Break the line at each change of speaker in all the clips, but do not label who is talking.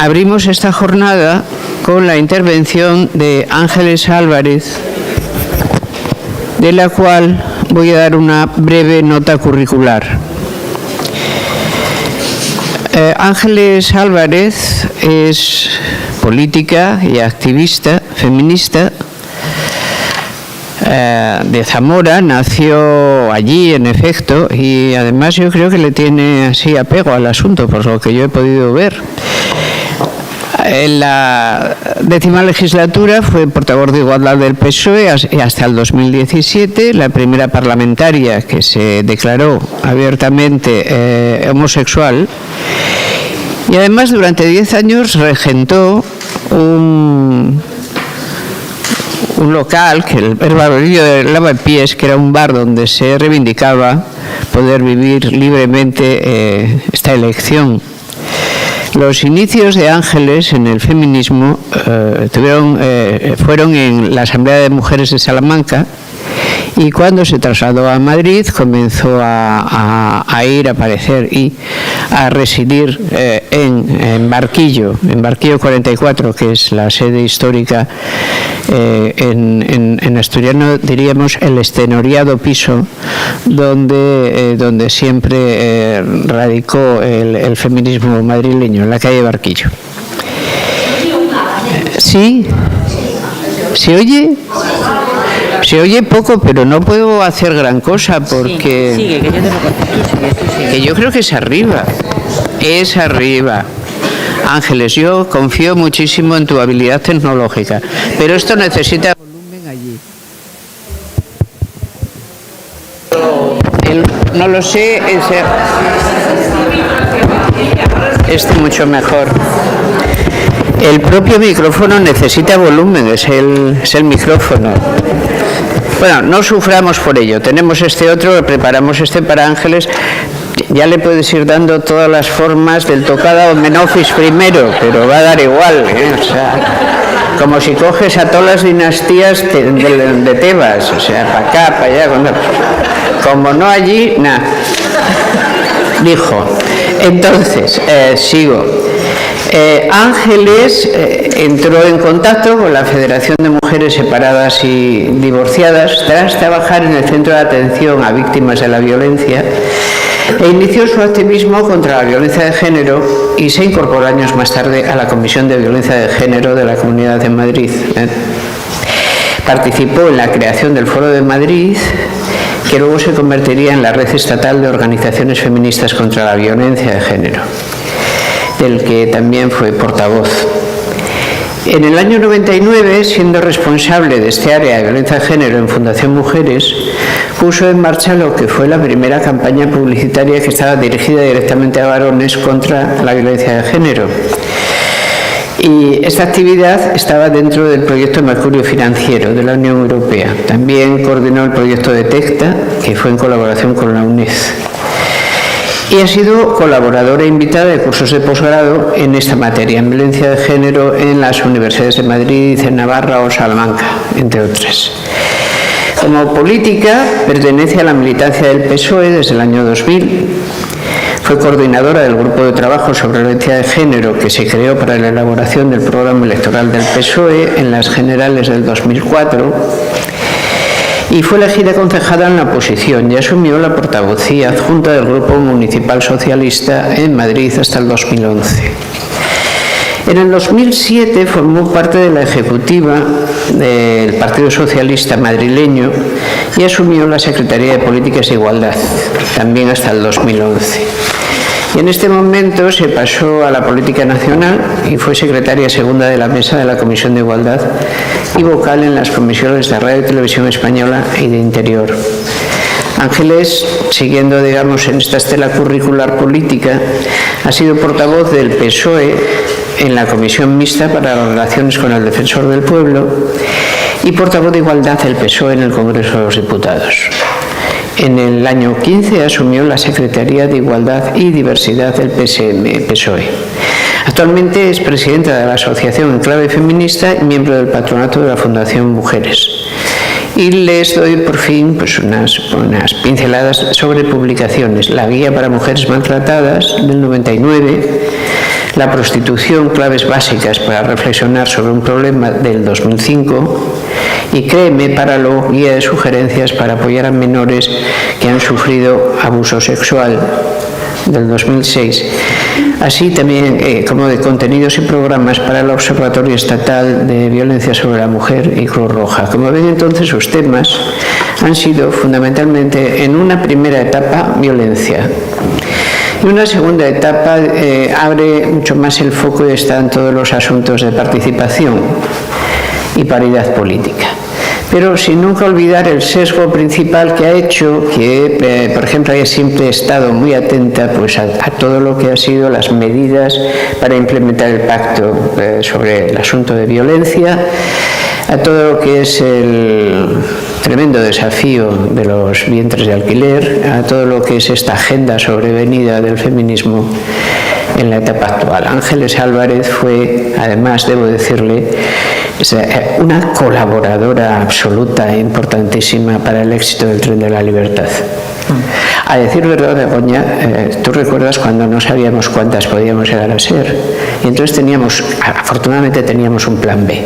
abrimos esta jornada con la intervención de Ángeles Álvarez, de la cual voy a dar una breve nota curricular. Ángeles Álvarez es política y activista feminista de Zamora, nació allí en efecto, y además yo creo que le tiene así apego al asunto, por lo que yo he podido ver. En la 10ª legislatura fue portavoz de Igualdad del PSOE hasta el 2017, la primera parlamentaria que se declaró abiertamente homosexual, y además durante 10 años regentó un local, que el Barberillo de Lavapiés, que era un bar donde se reivindicaba poder vivir libremente esta elección. Los inicios de Ángeles en el feminismo fueron en la Asamblea de Mujeres de Salamanca, y cuando se trasladó a Madrid comenzó a ir a aparecer y a residir en Barquillo 44, que es la sede histórica, en asturiano diríamos el estenoriado piso, donde siempre radicó el feminismo madrileño, en la calle Barquillo. ¿Sí? ¿Se oye? Se oye poco, pero no puedo hacer gran cosa porque...
Sigue, que yo te lo contesto.
Que yo creo que es arriba. Es arriba. Ángeles, yo confío muchísimo en tu habilidad tecnológica, pero esto necesita volumen allí. No lo sé, este mucho mejor. El propio micrófono necesita volumen, es el micrófono. Bueno, no suframos por ello. Tenemos este otro, preparamos este para Ángeles. Ya le puedes ir dando todas las formas del tocado menofis primero, pero va a dar igual, O sea, como si coges a todas las dinastías de Tebas, o sea, para acá, para allá. Como no allí, nada. Dijo. Entonces, sigo. Ángeles entró en contacto con la Federación de Mujeres Separadas y Divorciadas tras trabajar en el Centro de Atención a Víctimas de la Violencia, e inició su activismo contra la violencia de género y se incorporó años más tarde a la Comisión de Violencia de Género de la Comunidad de Madrid. Participó en la creación del Foro de Madrid, que luego se convertiría en la Red Estatal de Organizaciones Feministas contra la Violencia de Género, del que también fue portavoz. En el año 99, siendo responsable de este área de violencia de género en Fundación Mujeres, puso en marcha lo que fue la primera campaña publicitaria que estaba dirigida directamente a varones contra la violencia de género. Y esta actividad estaba dentro del proyecto Mercurio Financiero de la Unión Europea. También coordinó el proyecto Detecta, que fue en colaboración con la UNED. Y ha sido colaboradora invitada de cursos de posgrado en esta materia, en violencia de género, en las universidades de Madrid, en Navarra o Salamanca, entre otras. Como política, pertenece a la militancia del PSOE desde el año 2000. Fue coordinadora del grupo de trabajo sobre violencia de género que se creó para la elaboración del programa electoral del PSOE en las generales del 2004. Y fue elegida concejala en la oposición y asumió la portavocía adjunta del Grupo Municipal Socialista en Madrid hasta el 2011. En el 2007 formó parte de la ejecutiva del Partido Socialista madrileño y asumió la Secretaría de Políticas de Igualdad, también hasta el 2011. Y en este momento se pasó a la política nacional y fue secretaria segunda de la mesa de la Comisión de Igualdad y vocal en las comisiones de Radio y Televisión Española y de Interior. Ángeles, siguiendo, digamos, en esta estela curricular política, ha sido portavoz del PSOE en la Comisión Mixta para las Relaciones con el Defensor del Pueblo y portavoz de Igualdad del PSOE en el Congreso de los Diputados. En el año 15 asumió la Secretaría de Igualdad y Diversidad del PSOE. Actualmente es presidenta de la Asociación en Clave Feminista y miembro del patronato de la Fundación Mujeres. Y les doy por fin pues, unas pinceladas sobre publicaciones. La Guía para Mujeres Maltratadas del 99, La prostitución, claves básicas para reflexionar sobre un problema del 2005, y Créeme, Páralo, guía de sugerencias para apoyar a menores que han sufrido abuso sexual, del 2006, así también como de contenidos y programas para el Observatorio Estatal de Violencia sobre la Mujer y Cruz Roja. Como ven, entonces, sus temas han sido fundamentalmente, en una primera etapa, violencia. Y una segunda etapa abre mucho más el foco y está en todos los asuntos de participación y paridad política. Pero sin nunca olvidar el sesgo principal que ha hecho que, por ejemplo, haya siempre estado muy atenta pues, a todo lo que ha sido las medidas para implementar el pacto sobre el asunto de violencia, a todo lo que es el tremendo desafío de los vientres de alquiler, a todo lo que es esta agenda sobrevenida del feminismo en la etapa actual. Ángeles Álvarez fue, además, debo decirle, una colaboradora absoluta e importantísima para el éxito del Tren de la Libertad. A decir verdad, Begoña, tú recuerdas cuando no sabíamos cuántas podíamos llegar a ser, y entonces afortunadamente teníamos un plan B.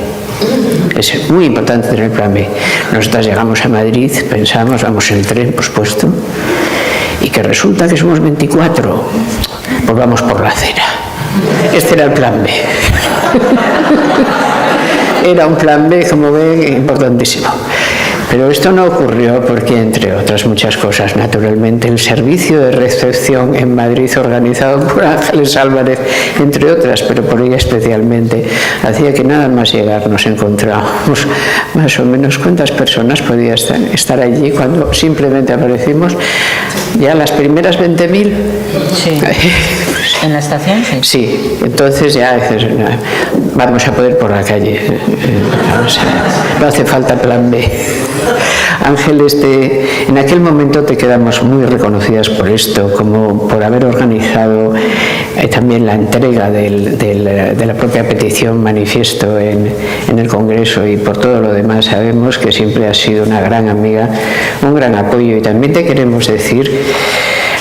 Es muy importante tener el plan B. Nosotras llegamos a Madrid, pensamos, vamos en el tren, por supuesto, y que resulta que somos 24, pues vamos por la acera. Este era el plan B. Era un plan B, como ven, importantísimo. Pero esto no ocurrió porque, entre otras muchas cosas, naturalmente, el servicio de recepción en Madrid, organizado por Ángeles Álvarez, entre otras, pero por ella especialmente, hacía que nada más llegar nos encontrábamos más o menos cuántas personas podía estar allí cuando simplemente aparecimos. Ya las primeras 20.000.
Sí. ¿En la estación? Sí.
Sí, entonces ya dices, vamos a poder por la calle. No hace falta plan B. Ángeles, en aquel momento te quedamos muy reconocidas por esto, como por haber organizado también la entrega de la propia petición manifiesto en el Congreso, y por todo lo demás sabemos que siempre has sido una gran amiga, un gran apoyo. Y también te queremos decir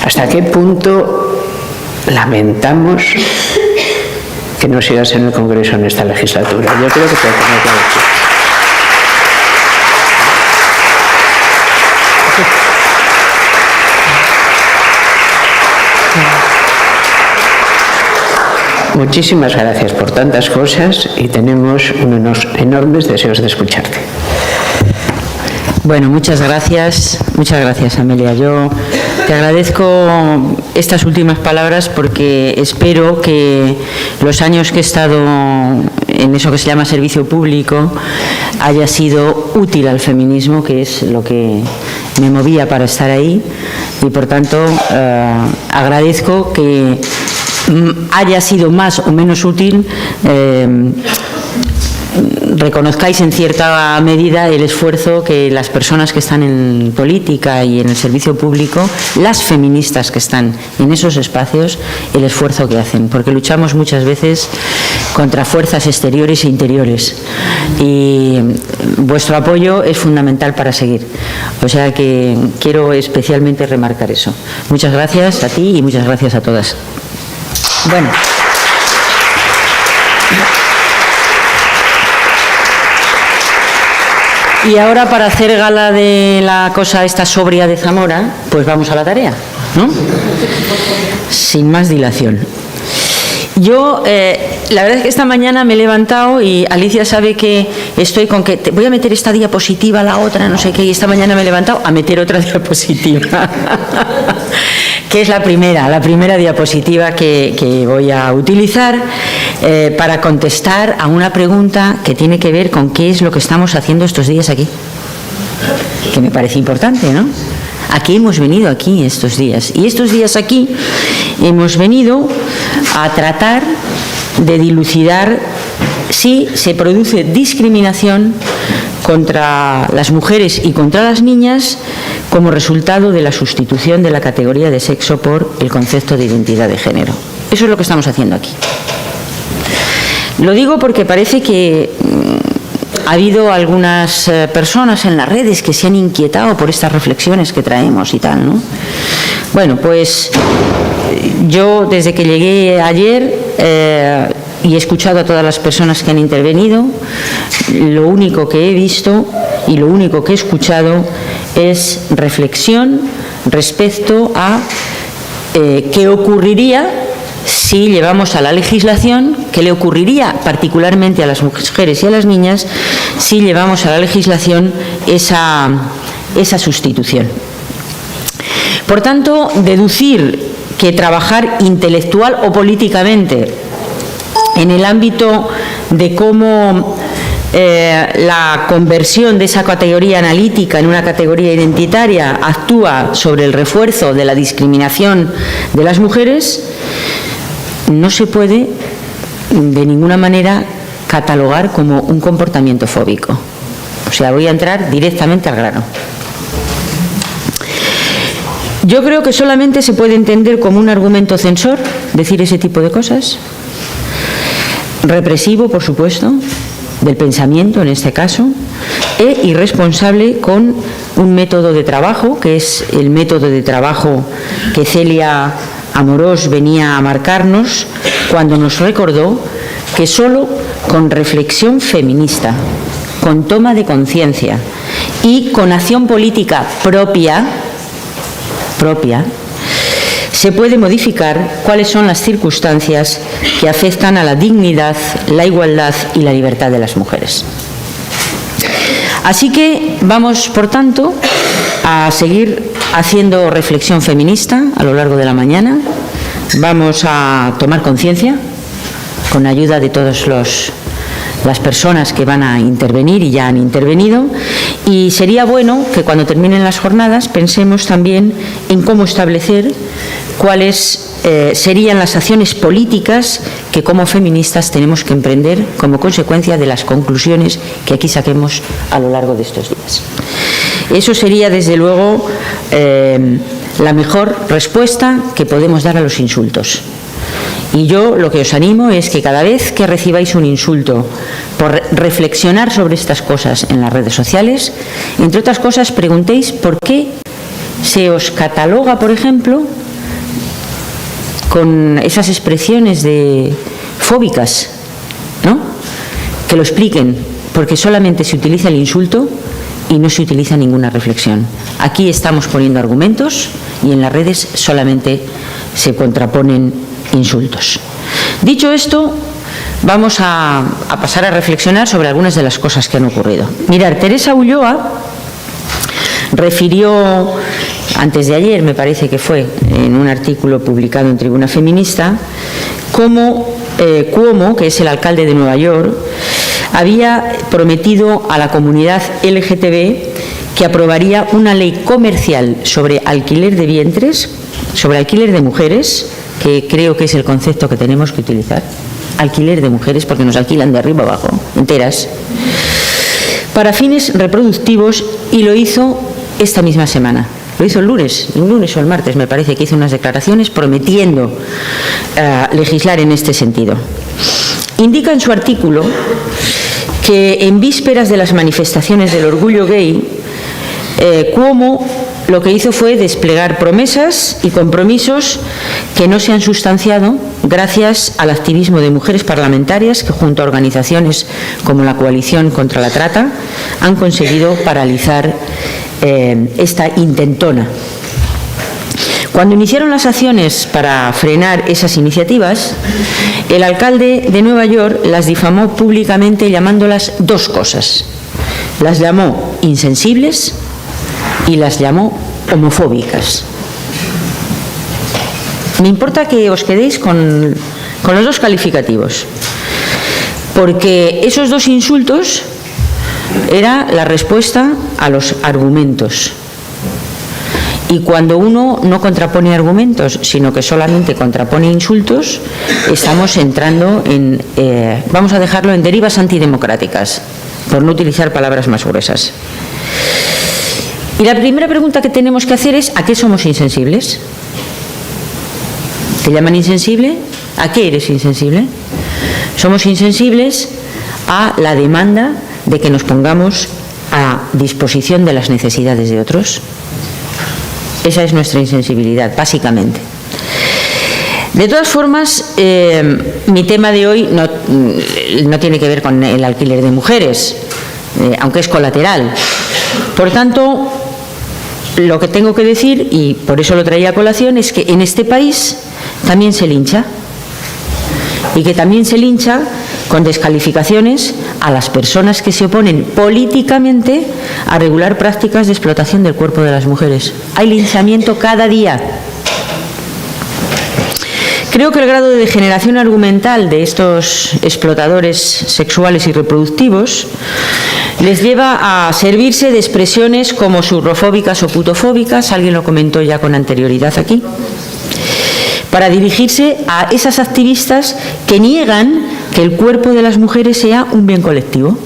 hasta qué punto lamentamos que no sigas en el Congreso en esta legislatura. Yo creo que te lo tengo que decir. Muchísimas gracias por tantas cosas y tenemos unos enormes deseos de escucharte.
Bueno, muchas gracias, Amelia. Yo te agradezco estas últimas palabras porque espero que los años que he estado en eso que se llama servicio público haya sido útil al feminismo, que es lo que me movía para estar ahí, y por tanto agradezco que haya sido más o menos útil, reconozcáis en cierta medida el esfuerzo que las personas que están en política y en el servicio público, las feministas que están en esos espacios, el esfuerzo que hacen, porque luchamos muchas veces contra fuerzas exteriores e interiores, y vuestro apoyo es fundamental para seguir. O sea que quiero especialmente remarcar eso. Muchas gracias a ti y muchas gracias a todas. Bueno. Y ahora, para hacer gala de la cosa esta sobria de Zamora, pues vamos a la tarea, ¿no? Sin más dilación. Yo, la verdad es que esta mañana me he levantado y Alicia sabe que estoy con que voy a meter esta diapositiva, la otra, no sé qué, y esta mañana me he levantado a meter otra diapositiva, que es la primera diapositiva que voy a utilizar para contestar a una pregunta que tiene que ver con qué es lo que estamos haciendo estos días aquí, que me parece importante, ¿no? ¿A qué hemos venido aquí estos días? Y estos días aquí hemos venido a tratar de dilucidar si se produce discriminación contra las mujeres y contra las niñas como resultado de la sustitución de la categoría de sexo por el concepto de identidad de género. Eso es lo que estamos haciendo aquí. Lo digo porque parece que ha habido algunas personas en las redes que se han inquietado por estas reflexiones que traemos y tal, ¿no? Bueno, pues yo desde que llegué ayer y he escuchado a todas las personas que han intervenido, lo único que he visto y lo único que he escuchado es reflexión respecto a qué ocurriría si llevamos a la legislación, qué le ocurriría particularmente a las mujeres y a las niñas si llevamos a la legislación esa sustitución. Por tanto, deducir que trabajar intelectual o políticamente en el ámbito de cómo la conversión de esa categoría analítica en una categoría identitaria actúa sobre el refuerzo de la discriminación de las mujeres, no se puede de ninguna manera catalogar como un comportamiento fóbico. O sea, voy a entrar directamente al grano. Yo creo que solamente se puede entender como un argumento censor decir ese tipo de cosas, represivo, por supuesto, del pensamiento en este caso, e irresponsable con un método de trabajo, que es el método de trabajo que Celia Amorós venía a marcarnos cuando nos recordó que solo con reflexión feminista, con toma de conciencia y con acción política propia, se puede modificar cuáles son las circunstancias que afectan a la dignidad, la igualdad y la libertad de las mujeres. Así que vamos, por tanto, a seguir haciendo reflexión feminista a lo largo de la mañana. Vamos a tomar conciencia con ayuda de todas las personas que van a intervenir y ya han intervenido, y sería bueno que cuando terminen las jornadas pensemos también en cómo establecer cuáles serían las acciones políticas que como feministas tenemos que emprender como consecuencia de las conclusiones que aquí saquemos a lo largo de estos días. Eso sería, desde luego, la mejor respuesta que podemos dar a los insultos. Y yo lo que os animo es que cada vez que recibáis un insulto por reflexionar sobre estas cosas en las redes sociales, entre otras cosas preguntéis por qué se os cataloga, por ejemplo, con esas expresiones de fóbicas, ¿no? Que lo expliquen, porque solamente se utiliza el insulto y no se utiliza ninguna reflexión. Aquí estamos poniendo argumentos y en las redes solamente se contraponen insultos. Dicho esto, vamos a pasar a reflexionar sobre algunas de las cosas que han ocurrido. Mirad, Teresa Ulloa refirió antes de ayer, me parece que fue, en un artículo publicado en Tribuna Feminista, cómo Cuomo, que es el alcalde de Nueva York, había prometido a la comunidad LGTB que aprobaría una ley comercial sobre alquiler de vientres, sobre alquiler de mujeres, que creo que es el concepto que tenemos que utilizar, alquiler de mujeres, porque nos alquilan de arriba abajo, enteras, para fines reproductivos, y lo hizo esta misma semana. Lo hizo el lunes o el martes, me parece que hizo unas declaraciones prometiendo legislar en este sentido. Indica en su artículo que en vísperas de las manifestaciones del orgullo gay, Cuomo lo que hizo fue desplegar promesas y compromisos que no se han sustanciado gracias al activismo de mujeres parlamentarias que, junto a organizaciones como la Coalición contra la Trata, han conseguido paralizar esta intentona. Cuando iniciaron las acciones para frenar esas iniciativas, el alcalde de Nueva York las difamó públicamente llamándolas dos cosas. Las llamó insensibles y las llamó homofóbicas. Me importa que os quedéis con los dos calificativos, porque esos dos insultos era la respuesta a los argumentos. Y cuando uno no contrapone argumentos, sino que solamente contrapone insultos, estamos entrando en, vamos a dejarlo en derivas antidemocráticas, por no utilizar palabras más gruesas. Y la primera pregunta que tenemos que hacer es: ¿a qué somos insensibles? ¿Te llaman insensible? ¿A qué eres insensible? Somos insensibles a la demanda de que nos pongamos a disposición de las necesidades de otros. Esa es nuestra insensibilidad, básicamente. De todas formas, mi tema de hoy no tiene que ver con el alquiler de mujeres, aunque es colateral. Por tanto, lo que tengo que decir, y por eso lo traía a colación, es que en este país también se lincha, y que también se lincha con descalificaciones a las personas que se oponen políticamente a regular prácticas de explotación del cuerpo de las mujeres. Hay linchamiento cada día. Creo que el grado de degeneración argumental de estos explotadores sexuales y reproductivos les lleva a servirse de expresiones como surrofóbicas o putofóbicas, alguien lo comentó ya con anterioridad aquí, para dirigirse a esas activistas que niegan que el cuerpo de las mujeres sea un bien colectivo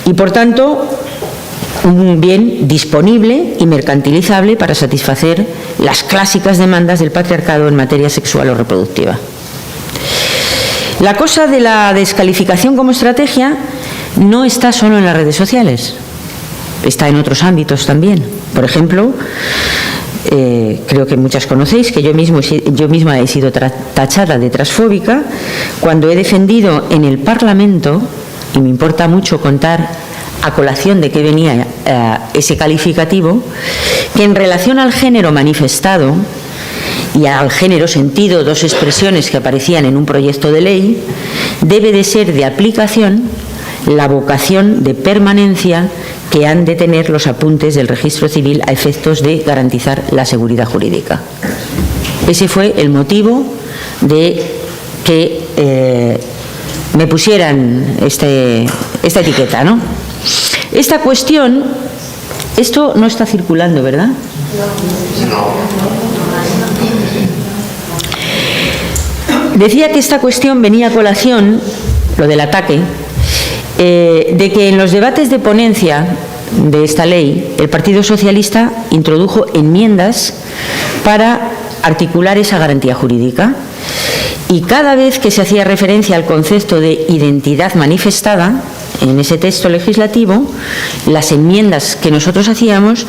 y, por tanto, un bien disponible y mercantilizable para satisfacer las clásicas demandas del patriarcado en materia sexual o reproductiva. La cosa de la descalificación como estrategia no está solo en las redes sociales, está en otros ámbitos también. Por ejemplo, creo que muchas conocéis que yo misma he sido tachada de transfóbica cuando he defendido en el Parlamento, y me importa mucho contar a colación de qué venía ese calificativo, que en relación al género manifestado y al género sentido, dos expresiones que aparecían en un proyecto de ley, debe de ser de aplicación la vocación de permanencia que han de tener los apuntes del registro civil a efectos de garantizar la seguridad jurídica. Ese fue el motivo de que me pusieran esta etiqueta, ¿no? Esta cuestión, esto no está circulando, ¿verdad? Decía que esta cuestión venía a colación, lo del ataque, de que en los debates de ponencia de esta ley, el Partido Socialista introdujo enmiendas para articular esa garantía jurídica. Y cada vez que se hacía referencia al concepto de identidad manifestada, en ese texto legislativo, las enmiendas que nosotros hacíamos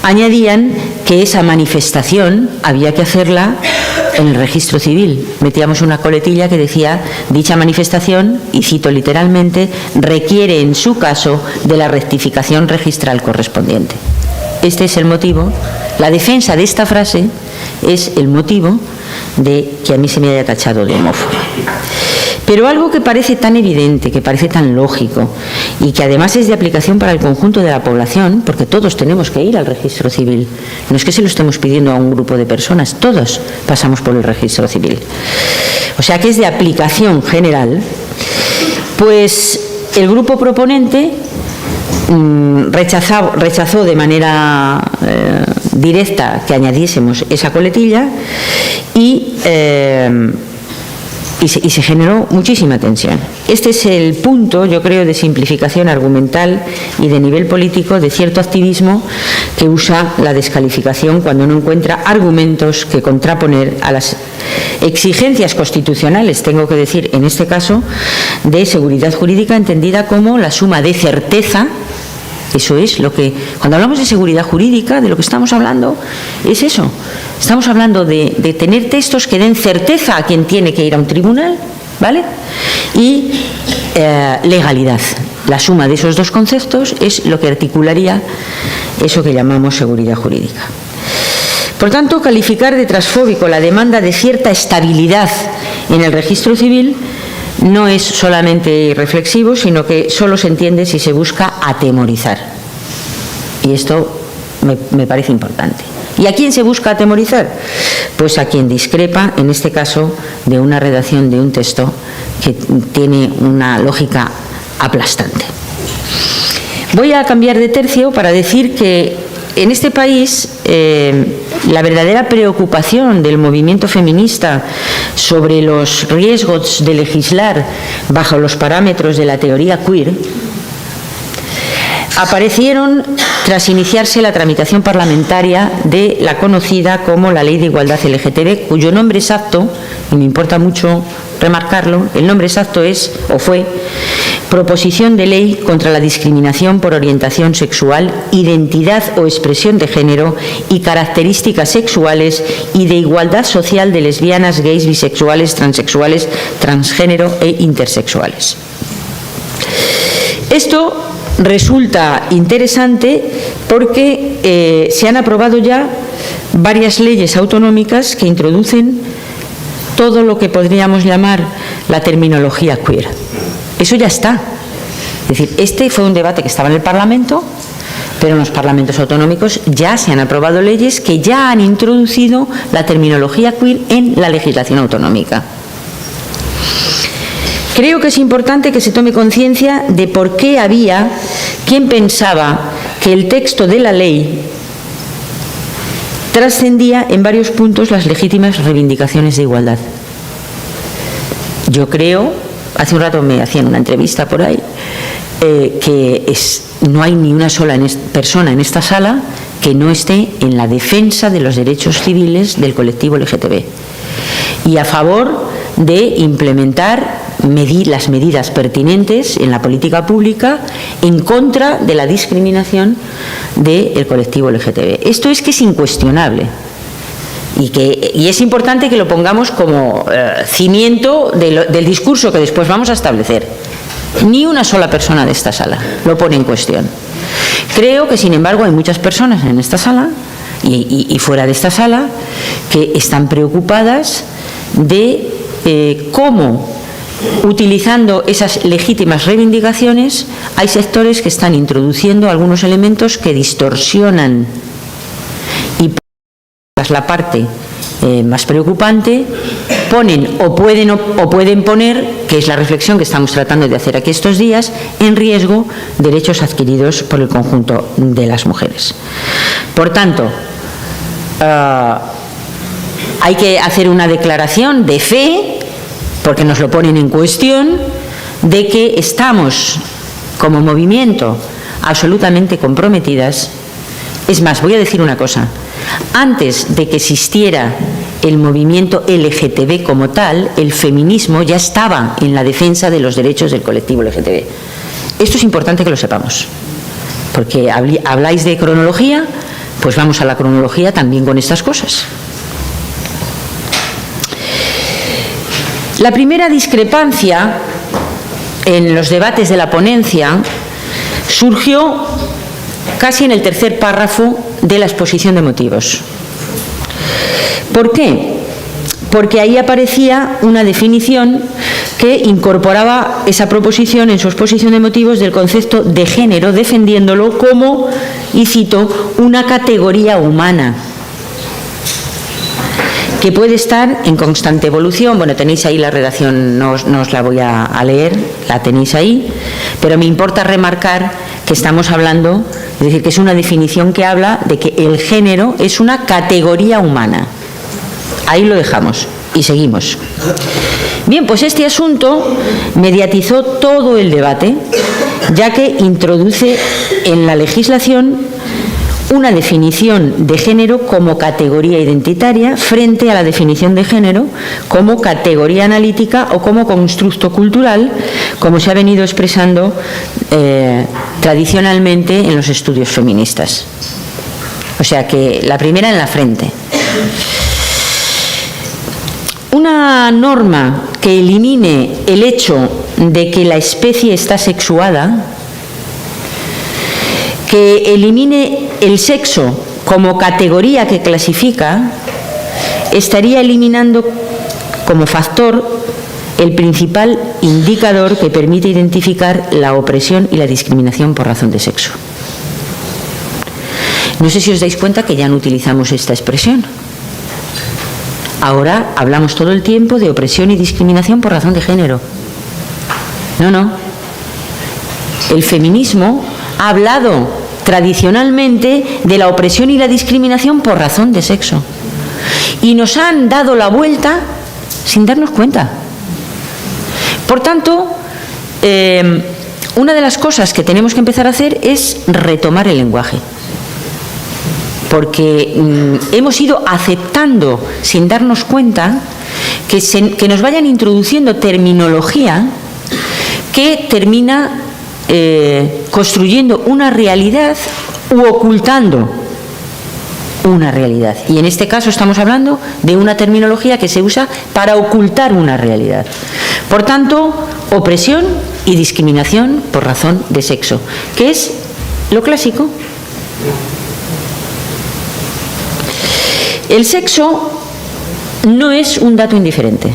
añadían que esa manifestación había que hacerla en el registro civil. Metíamos una coletilla que decía: dicha manifestación, y cito literalmente, requiere en su caso de la rectificación registral correspondiente. Este es el motivo, la defensa de esta frase es el motivo de que a mí se me haya tachado de homófoba. Pero algo que parece tan evidente, que parece tan lógico y que además es de aplicación para el conjunto de la población, porque todos tenemos que ir al registro civil, no es que se lo estemos pidiendo a un grupo de personas, todos pasamos por el registro civil, o sea que es de aplicación general, pues el grupo proponente rechazó de manera directa que añadiésemos esa coletilla y se generó muchísima tensión. Este es el punto, yo creo, de simplificación argumental y de nivel político de cierto activismo que usa la descalificación cuando no encuentra argumentos que contraponer a las exigencias constitucionales, tengo que decir, en este caso, de seguridad jurídica entendida como la suma de certeza. Eso es lo que, cuando hablamos de seguridad jurídica, de lo que estamos hablando, es eso. Estamos hablando de tener textos que den certeza a quien tiene que ir a un tribunal, ¿vale? Y legalidad. La suma de esos dos conceptos es lo que articularía eso que llamamos seguridad jurídica. Por tanto, calificar de transfóbico la demanda de cierta estabilidad en el registro civil no es solamente irreflexivo, sino que solo se entiende si se busca atemorizar. Y esto me parece importante. ¿Y a quién se busca atemorizar? Pues a quien discrepa, en este caso, de una redacción de un texto que tiene una lógica aplastante. Voy a cambiar de tercio para decir que en este país la verdadera preocupación del movimiento feminista sobre los riesgos de legislar bajo los parámetros de la teoría queer aparecieron tras iniciarse la tramitación parlamentaria de la conocida como la Ley de Igualdad LGTB, cuyo nombre exacto, y me importa mucho remarcarlo, el nombre exacto es, o fue, proposición de ley contra la discriminación por orientación sexual, identidad o expresión de género y características sexuales y de igualdad social de lesbianas, gays, bisexuales, transexuales, transgénero e intersexuales. Esto resulta interesante porque se han aprobado ya varias leyes autonómicas que introducen todo lo que podríamos llamar la terminología queer. Eso ya está. Es decir, este fue un debate que estaba en el Parlamento, pero en los parlamentos autonómicos ya se han aprobado leyes que ya han introducido la terminología queer en la legislación autonómica. Creo que es importante que se tome conciencia de por qué había quien pensaba que el texto de la ley trascendía en varios puntos las legítimas reivindicaciones de igualdad. Yo creo, hace un rato me hacían una entrevista por ahí, que no hay ni una sola persona en esta sala que no esté en la defensa de los derechos civiles del colectivo LGTB y a favor de implementar las medidas pertinentes en la política pública en contra de la discriminación del colectivo LGTB. Esto es que es incuestionable y es importante que lo pongamos como cimiento del discurso que después vamos a establecer. Ni una sola persona de esta sala lo pone en cuestión. Creo que, sin embargo, hay muchas personas en esta sala y fuera de esta sala que están preocupadas de cómo, utilizando esas legítimas reivindicaciones, hay sectores que están introduciendo algunos elementos que distorsionan y la parte más preocupante, ponen o pueden poner, que es la reflexión que estamos tratando de hacer aquí estos días, en riesgo derechos adquiridos por el conjunto de las mujeres. Por tanto, hay que hacer una declaración de fe, porque nos lo ponen en cuestión, de que estamos como movimiento absolutamente comprometidas. Es más, voy a decir una cosa. Antes de que existiera el movimiento LGTB como tal, el feminismo ya estaba en la defensa de los derechos del colectivo LGTB. Esto es importante que lo sepamos, porque habláis de cronología, pues vamos a la cronología también con estas cosas. La primera discrepancia en los debates de la ponencia surgió casi en el tercer párrafo de la exposición de motivos. ¿Por qué? Porque ahí aparecía una definición que incorporaba esa proposición en su exposición de motivos del concepto de género, defendiéndolo como, y cito, una categoría humana que puede estar en constante evolución. Bueno, tenéis ahí la redacción, no os la voy a leer, la tenéis ahí, pero me importa remarcar que estamos hablando, es decir, que es una definición que habla de que el género es una categoría humana. Ahí lo dejamos y seguimos. Bien, pues este asunto mediatizó todo el debate, ya que introduce en la legislación una definición de género como categoría identitaria frente a la definición de género como categoría analítica o como constructo cultural, como se ha venido expresando tradicionalmente en los estudios feministas. O sea que la primera en la frente. Una norma que elimine el hecho de que la especie está sexuada, que elimine el sexo como categoría que clasifica, estaría eliminando como factor el principal indicador que permite identificar la opresión y la discriminación por razón de sexo. No sé si os dais cuenta que ya no utilizamos esta expresión. Ahora hablamos todo el tiempo de opresión y discriminación por razón de género. No. El feminismo ha hablado tradicionalmente de la opresión y la discriminación por razón de sexo. Y nos han dado la vuelta sin darnos cuenta. Por tanto, una de las cosas que tenemos que empezar a hacer es retomar el lenguaje. Porque hemos ido aceptando sin darnos cuenta que nos vayan introduciendo terminología que termina construyendo una realidad u ocultando una realidad. Y en este caso estamos hablando de una terminología que se usa para ocultar una realidad. Por tanto, opresión y discriminación por razón de sexo, que es lo clásico. El sexo no es un dato indiferente.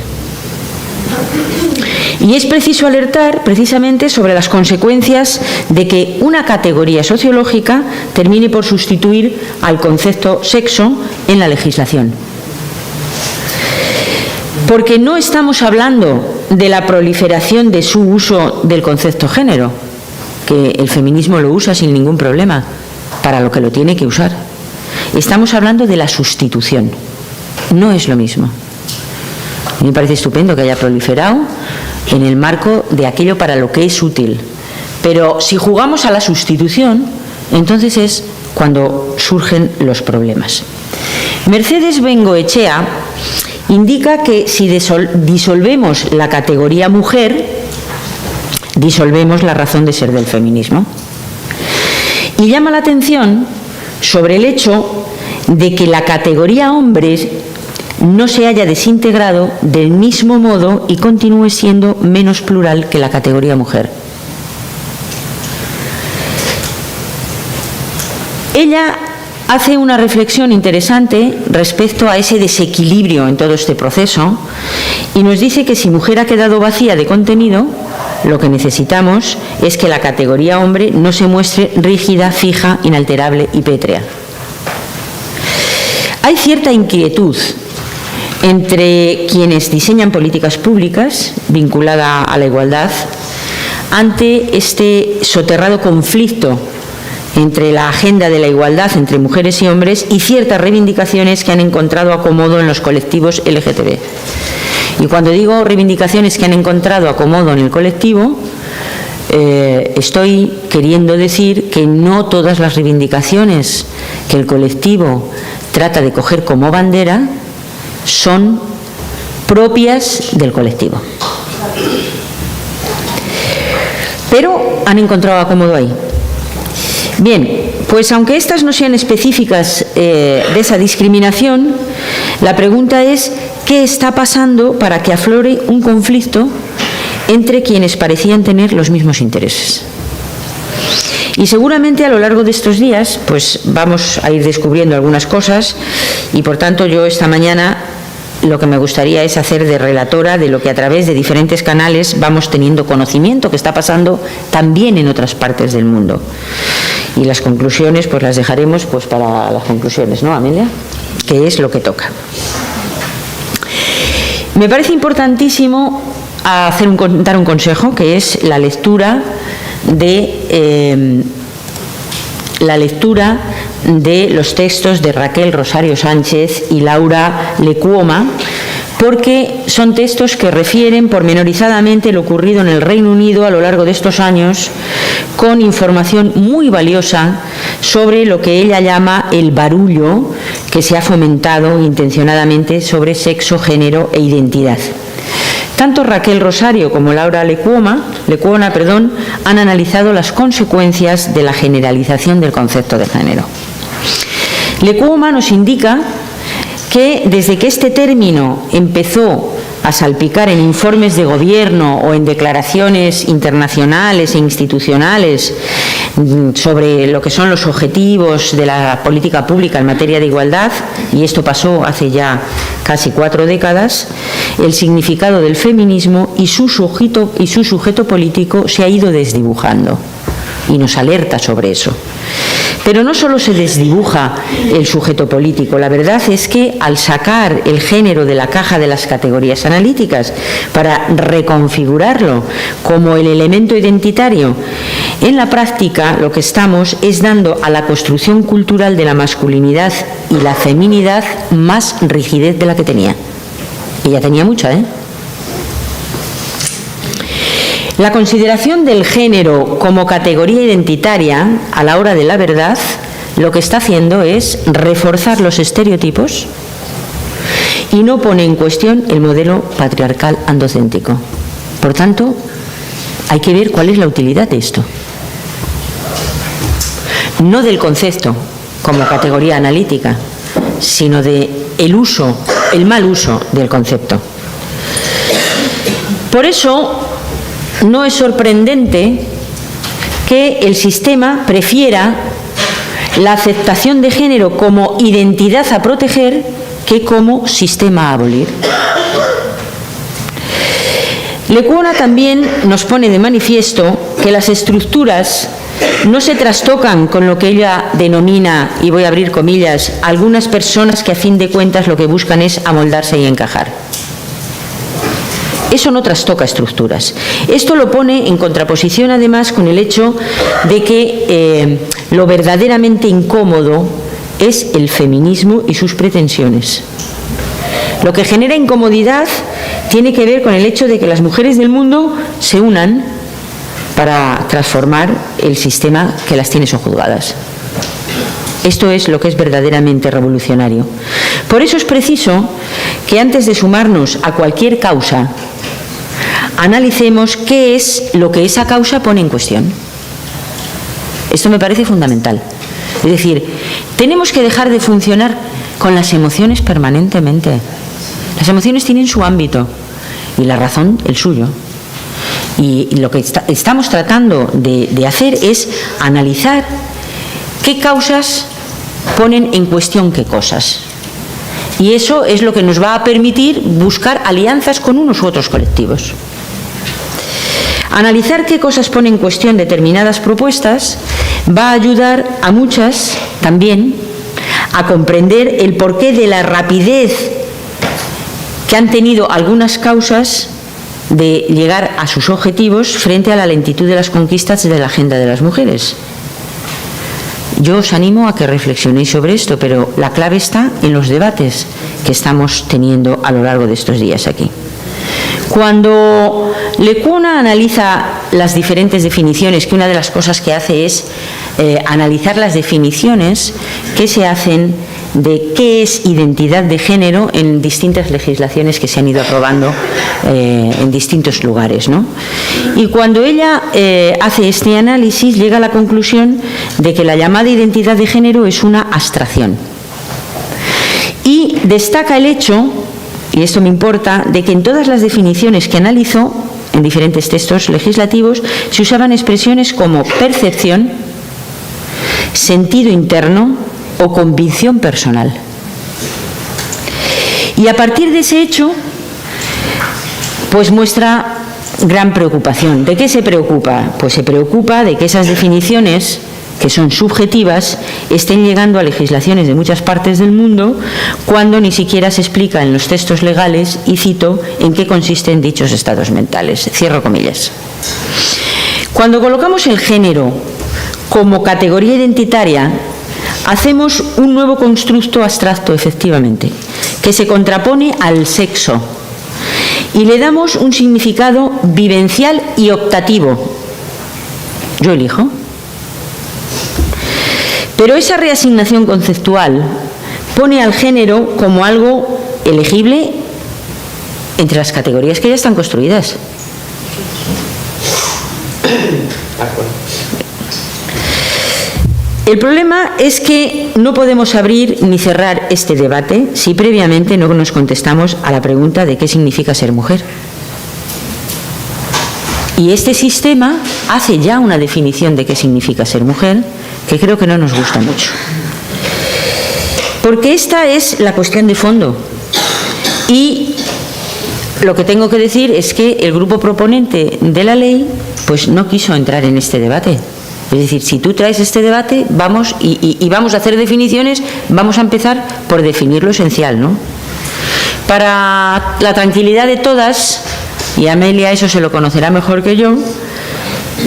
Y es preciso alertar precisamente sobre las consecuencias de que una categoría sociológica termine por sustituir al concepto sexo en la legislación. Porque no estamos hablando de la proliferación de su uso del concepto género, que el feminismo lo usa sin ningún problema, para lo que lo tiene que usar. Estamos hablando de la sustitución. No es lo mismo. A mí me parece estupendo que haya proliferado en el marco de aquello para lo que es útil. Pero si jugamos a la sustitución, entonces es cuando surgen los problemas. Mercedes Bengoechea indica que si disolvemos la categoría mujer, disolvemos la razón de ser del feminismo. Y llama la atención sobre el hecho de que la categoría hombres no se haya desintegrado del mismo modo y continúe siendo menos plural que la categoría mujer. Ella hace una reflexión interesante respecto a ese desequilibrio en todo este proceso y nos dice que si mujer ha quedado vacía de contenido, lo que necesitamos es que la categoría hombre no se muestre rígida, fija, inalterable y pétrea. Hay cierta inquietud entre quienes diseñan políticas públicas vinculada a la igualdad ante este soterrado conflicto entre la agenda de la igualdad entre mujeres y hombres y ciertas reivindicaciones que han encontrado acomodo en los colectivos LGTB. Y cuando digo reivindicaciones que han encontrado acomodo en el colectivo, estoy queriendo decir que no todas las reivindicaciones que el colectivo trata de coger como bandera son propias del colectivo. Pero han encontrado acomodo ahí. Bien, pues aunque estas no sean específicas de esa discriminación, la pregunta es ¿qué está pasando para que aflore un conflicto entre quienes parecían tener los mismos intereses? Y seguramente a lo largo de estos días pues vamos a ir descubriendo algunas cosas y por tanto yo esta mañana lo que me gustaría es hacer de relatora de lo que a través de diferentes canales vamos teniendo conocimiento que está pasando también en otras partes del mundo. Y las conclusiones pues las dejaremos pues para las conclusiones, ¿no, Amelia? Que es lo que toca. Me parece importantísimo dar un consejo, que es la lectura de los textos de Raquel Rosario Sánchez y Laura Lecuoma, porque son textos que refieren pormenorizadamente lo ocurrido en el Reino Unido a lo largo de estos años, con información muy valiosa sobre lo que ella llama el barullo que se ha fomentado intencionadamente sobre sexo, género e identidad. Tanto Raquel Rosario como Laura Lecuona, han analizado las consecuencias de la generalización del concepto de género. Lecuona nos indica que desde que este término empezó a salpicar en informes de gobierno o en declaraciones internacionales e institucionales sobre lo que son los objetivos de la política pública en materia de igualdad, y esto pasó hace ya casi 4 décadas, el significado del feminismo y su sujeto político se ha ido desdibujando y nos alerta sobre eso. Pero no solo se desdibuja el sujeto político, la verdad es que al sacar el género de la caja de las categorías analíticas para reconfigurarlo como el elemento identitario, en la práctica lo que estamos es dando a la construcción cultural de la masculinidad y la feminidad más rigidez de la que tenía. Y ya tenía mucha, ¿eh? La consideración del género como categoría identitaria a la hora de la verdad lo que está haciendo es reforzar los estereotipos y no pone en cuestión el modelo patriarcal androcéntrico. Por tanto, hay que ver cuál es la utilidad de esto. No del concepto como categoría analítica, sino de el mal uso del concepto. Por eso no es sorprendente que el sistema prefiera la aceptación de género como identidad a proteger que como sistema a abolir. Lecuona también nos pone de manifiesto que las estructuras no se trastocan con lo que ella denomina, y voy a abrir comillas, algunas personas que a fin de cuentas lo que buscan es amoldarse y encajar. Eso no trastoca estructuras. Esto lo pone en contraposición además con el hecho de que lo verdaderamente incómodo es el feminismo y sus pretensiones. Lo que genera incomodidad tiene que ver con el hecho de que las mujeres del mundo se unan para transformar el sistema que las tiene sojuzgadas. Esto es lo que es verdaderamente revolucionario. Por eso es preciso que antes de sumarnos a cualquier causa, analicemos qué es lo que esa causa pone en cuestión. Esto me parece fundamental. Es decir, tenemos que dejar de funcionar con las emociones permanentemente. Las emociones tienen su ámbito y la razón el suyo. Y lo que estamos tratando de hacer es analizar qué causas ponen en cuestión qué cosas. Y eso es lo que nos va a permitir buscar alianzas con unos u otros colectivos. Analizar qué cosas ponen en cuestión determinadas propuestas va a ayudar a muchas también a comprender el porqué de la rapidez que han tenido algunas causas de llegar a sus objetivos frente a la lentitud de las conquistas de la agenda de las mujeres. Yo os animo a que reflexionéis sobre esto, pero la clave está en los debates que estamos teniendo a lo largo de estos días aquí. Cuando Lecuona analiza las diferentes definiciones, que una de las cosas que hace es analizar las definiciones que se hacen de qué es identidad de género en distintas legislaciones que se han ido aprobando en distintos lugares, ¿no? Y cuando ella hace este análisis, llega a la conclusión de que la llamada identidad de género es una abstracción. Y destaca el hecho, y esto me importa, de que en todas las definiciones que analizó, en diferentes textos legislativos, se usaban expresiones como percepción, sentido interno o convicción personal. Y a partir de ese hecho, pues muestra gran preocupación. ¿De qué se preocupa? Pues se preocupa de que esas definiciones, que son subjetivas, estén llegando a legislaciones de muchas partes del mundo cuando ni siquiera se explica en los textos legales, y cito, en qué consisten dichos estados mentales. Cierro comillas. Cuando colocamos el género como categoría identitaria, hacemos un nuevo constructo abstracto, efectivamente, que se contrapone al sexo y le damos un significado vivencial y optativo. Yo elijo. Pero esa reasignación conceptual pone al género como algo elegible entre las categorías que ya están construidas. El problema es que no podemos abrir ni cerrar este debate si previamente no nos contestamos a la pregunta de qué significa ser mujer. Y este sistema hace ya una definición de qué significa ser mujer, que creo que no nos gusta mucho. Porque esta es la cuestión de fondo. Y lo que tengo que decir es que el grupo proponente de la ley pues no quiso entrar en este debate. Es decir, si tú traes este debate, vamos y vamos a hacer definiciones, vamos a empezar por definir lo esencial, ¿no? Para la tranquilidad de todas, y Amelia eso se lo conocerá mejor que yo,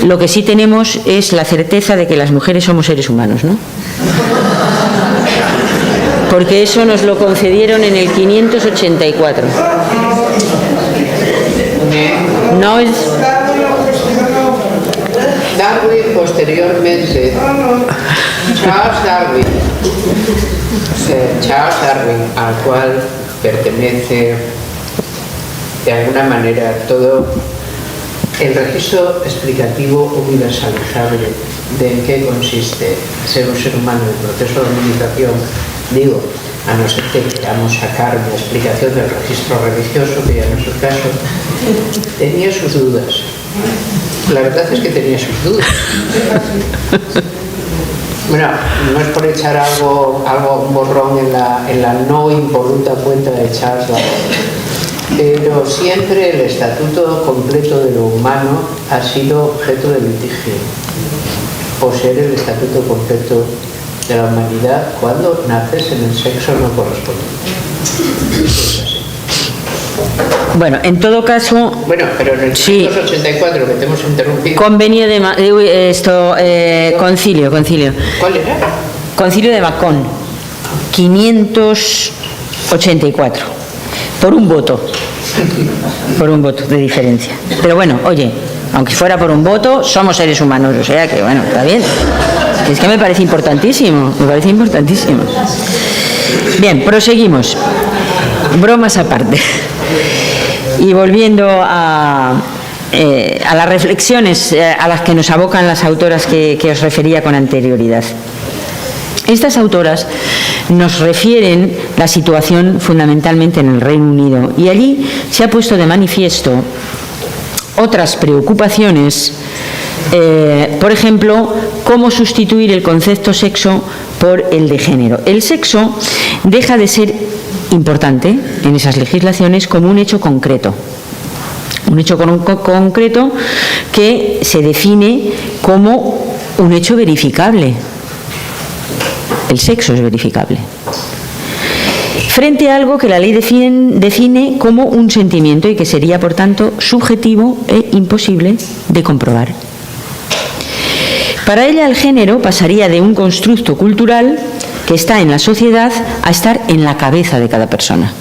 lo que sí tenemos es la certeza de que las mujeres somos seres humanos, ¿no? Porque eso nos lo concedieron en el 584. No es...
Darwin posteriormente, Charles Darwin, al cual pertenece de alguna manera todo el registro explicativo universalizable de en qué consiste ser un ser humano en el proceso de administración, digo, a no ser que queramos sacar una explicación del registro religioso, que ya no es el caso, tenía sus dudas. La verdad es que tenía sus dudas. Bueno, no es por echar algo un borrón en la no impoluta cuenta de Charles Darwin, pero siempre el estatuto completo de lo humano ha sido objeto de litigio, o ser el estatuto completo de la humanidad cuando naces en el sexo no correspondiente.
Bueno, en todo caso...
Bueno, pero en el 584 que te hemos interrumpido...
Convenio de... concilio.
¿Cuál era?
Concilio de Macón, 584. Por un voto de diferencia. Pero bueno, oye, aunque fuera por un voto, somos seres humanos, o sea que bueno, está bien. Es que me parece importantísimo. Bien, proseguimos. Bromas aparte. Y volviendo a las reflexiones a las que nos abocan las autoras que os refería con anterioridad. Estas autoras nos refieren la situación fundamentalmente en el Reino Unido, y allí se ha puesto de manifiesto otras preocupaciones, por ejemplo, cómo sustituir el concepto sexo por el de género. El sexo deja de ser importante en esas legislaciones como un hecho concreto. Un hecho concreto que se define como un hecho verificable. El sexo es verificable. Frente a algo que la ley define como un sentimiento y que sería, por tanto, subjetivo e imposible de comprobar. Para ella, el género pasaría de un constructo cultural que está en la sociedad a estar en la cabeza de cada persona.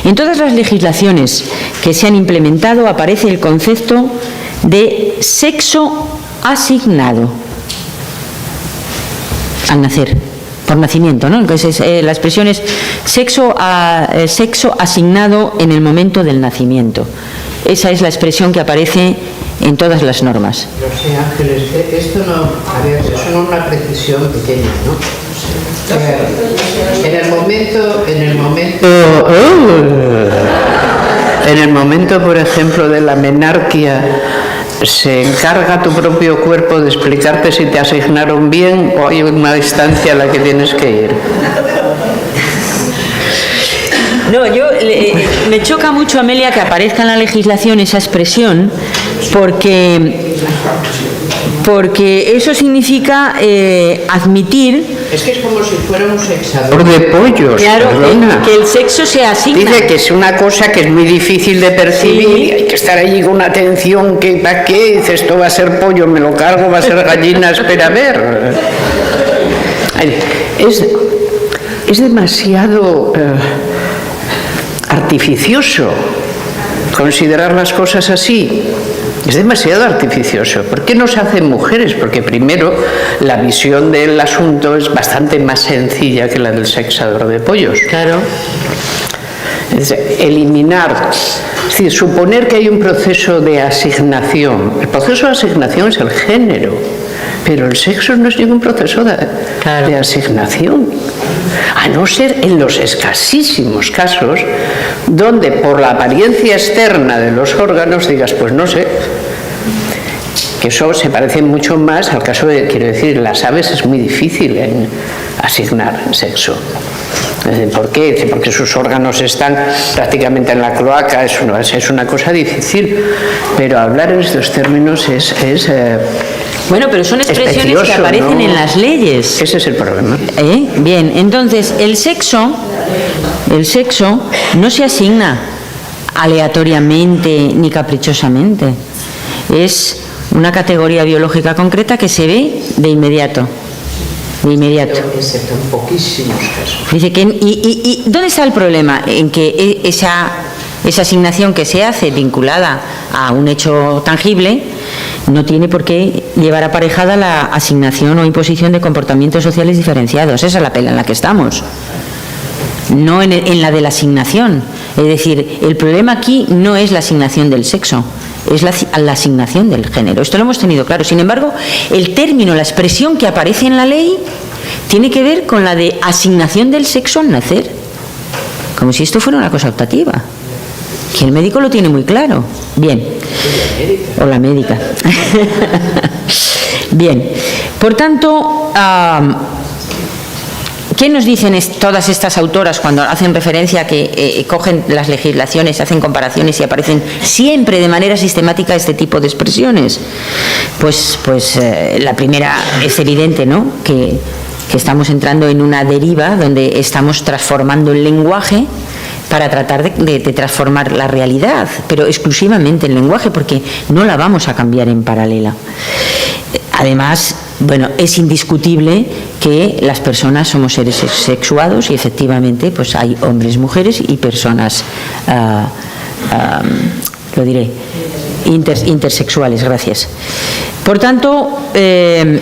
En todas las legislaciones que se han implementado aparece el concepto de sexo asignado al nacer, por nacimiento, ¿no? Entonces, la expresión es sexo asignado en el momento del nacimiento. Esa es la expresión que aparece en todas las normas.
No sé, Ángeles, esto no, a ver, eso no es una precisión pequeña, ¿no? En el momento, por ejemplo, de la menarquia, ¿se encarga tu propio cuerpo de explicarte si te asignaron bien o hay una distancia a la que tienes que ir?
No, me choca mucho, Amelia, que aparezca en la legislación esa expresión, porque eso significa admitir...
Es que es como si fuera un sexador de pollos.
Claro, que el sexo se asigna.
Dice que es una cosa que es muy difícil de percibir, sí. Y hay que estar allí con atención, que ¿para qué? Dice, esto va a ser pollo, me lo cargo, va a ser gallina, espera a ver. Es demasiado artificioso considerar las cosas así. Es demasiado artificioso. ¿Por qué no se hacen mujeres? Porque primero la visión del asunto es bastante más sencilla que la del sexador de pollos.
Claro.
Es eliminar, es decir, suponer que hay un proceso de asignación. El proceso de asignación es el género, pero el sexo no es ningún proceso de asignación. A no ser en los escasísimos casos donde por la apariencia externa de los órganos digas, pues no sé, que eso se parece mucho más al caso de, quiero decir, las aves es muy difícil en asignar sexo. ¿Por qué? Porque sus órganos están prácticamente en la cloaca, es una cosa difícil, pero hablar en estos términos es
bueno, pero son expresiones que aparecen, ¿no?, en las leyes.
Ese es el problema.
Bien, entonces el sexo no se asigna aleatoriamente ni caprichosamente. Es una categoría biológica concreta que se ve de inmediato.
Excepto en poquísimos casos.
Dice que, ¿y dónde está el problema? En que esa asignación que se hace vinculada a un hecho tangible no tiene por qué llevar aparejada la asignación o imposición de comportamientos sociales diferenciados. Esa es la pela en la que estamos, no en la de la asignación. Es decir, el problema aquí no es la asignación del sexo, es la asignación del género. Esto lo hemos tenido claro. Sin embargo, el término, la expresión que aparece en la ley tiene que ver con la de asignación del sexo al nacer, como si esto fuera una cosa optativa. Que el médico lo tiene muy claro. Bien. O la médica. Bien. Por tanto, ¿qué nos dicen todas estas autoras cuando hacen referencia a que cogen las legislaciones, hacen comparaciones y aparecen siempre de manera sistemática este tipo de expresiones? Pues la primera es evidente, ¿no? Que estamos entrando en una deriva donde estamos transformando el lenguaje para tratar de transformar la realidad, pero exclusivamente el lenguaje, porque no la vamos a cambiar en paralela. Además, bueno, es indiscutible que las personas somos seres sexuados y efectivamente pues hay hombres, mujeres y personas, lo diré, intersexuales, gracias. Por tanto,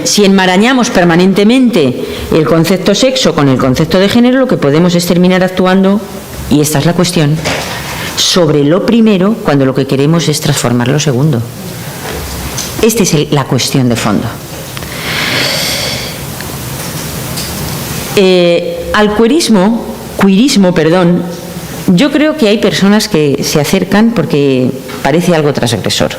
si enmarañamos permanentemente el concepto sexo con el concepto de género, lo que podemos es terminar actuando, y esta es la cuestión, sobre lo primero cuando lo que queremos es transformar lo segundo. Esta es la cuestión de fondo. Al queerismo, yo creo que hay personas que se acercan porque parece algo transgresor.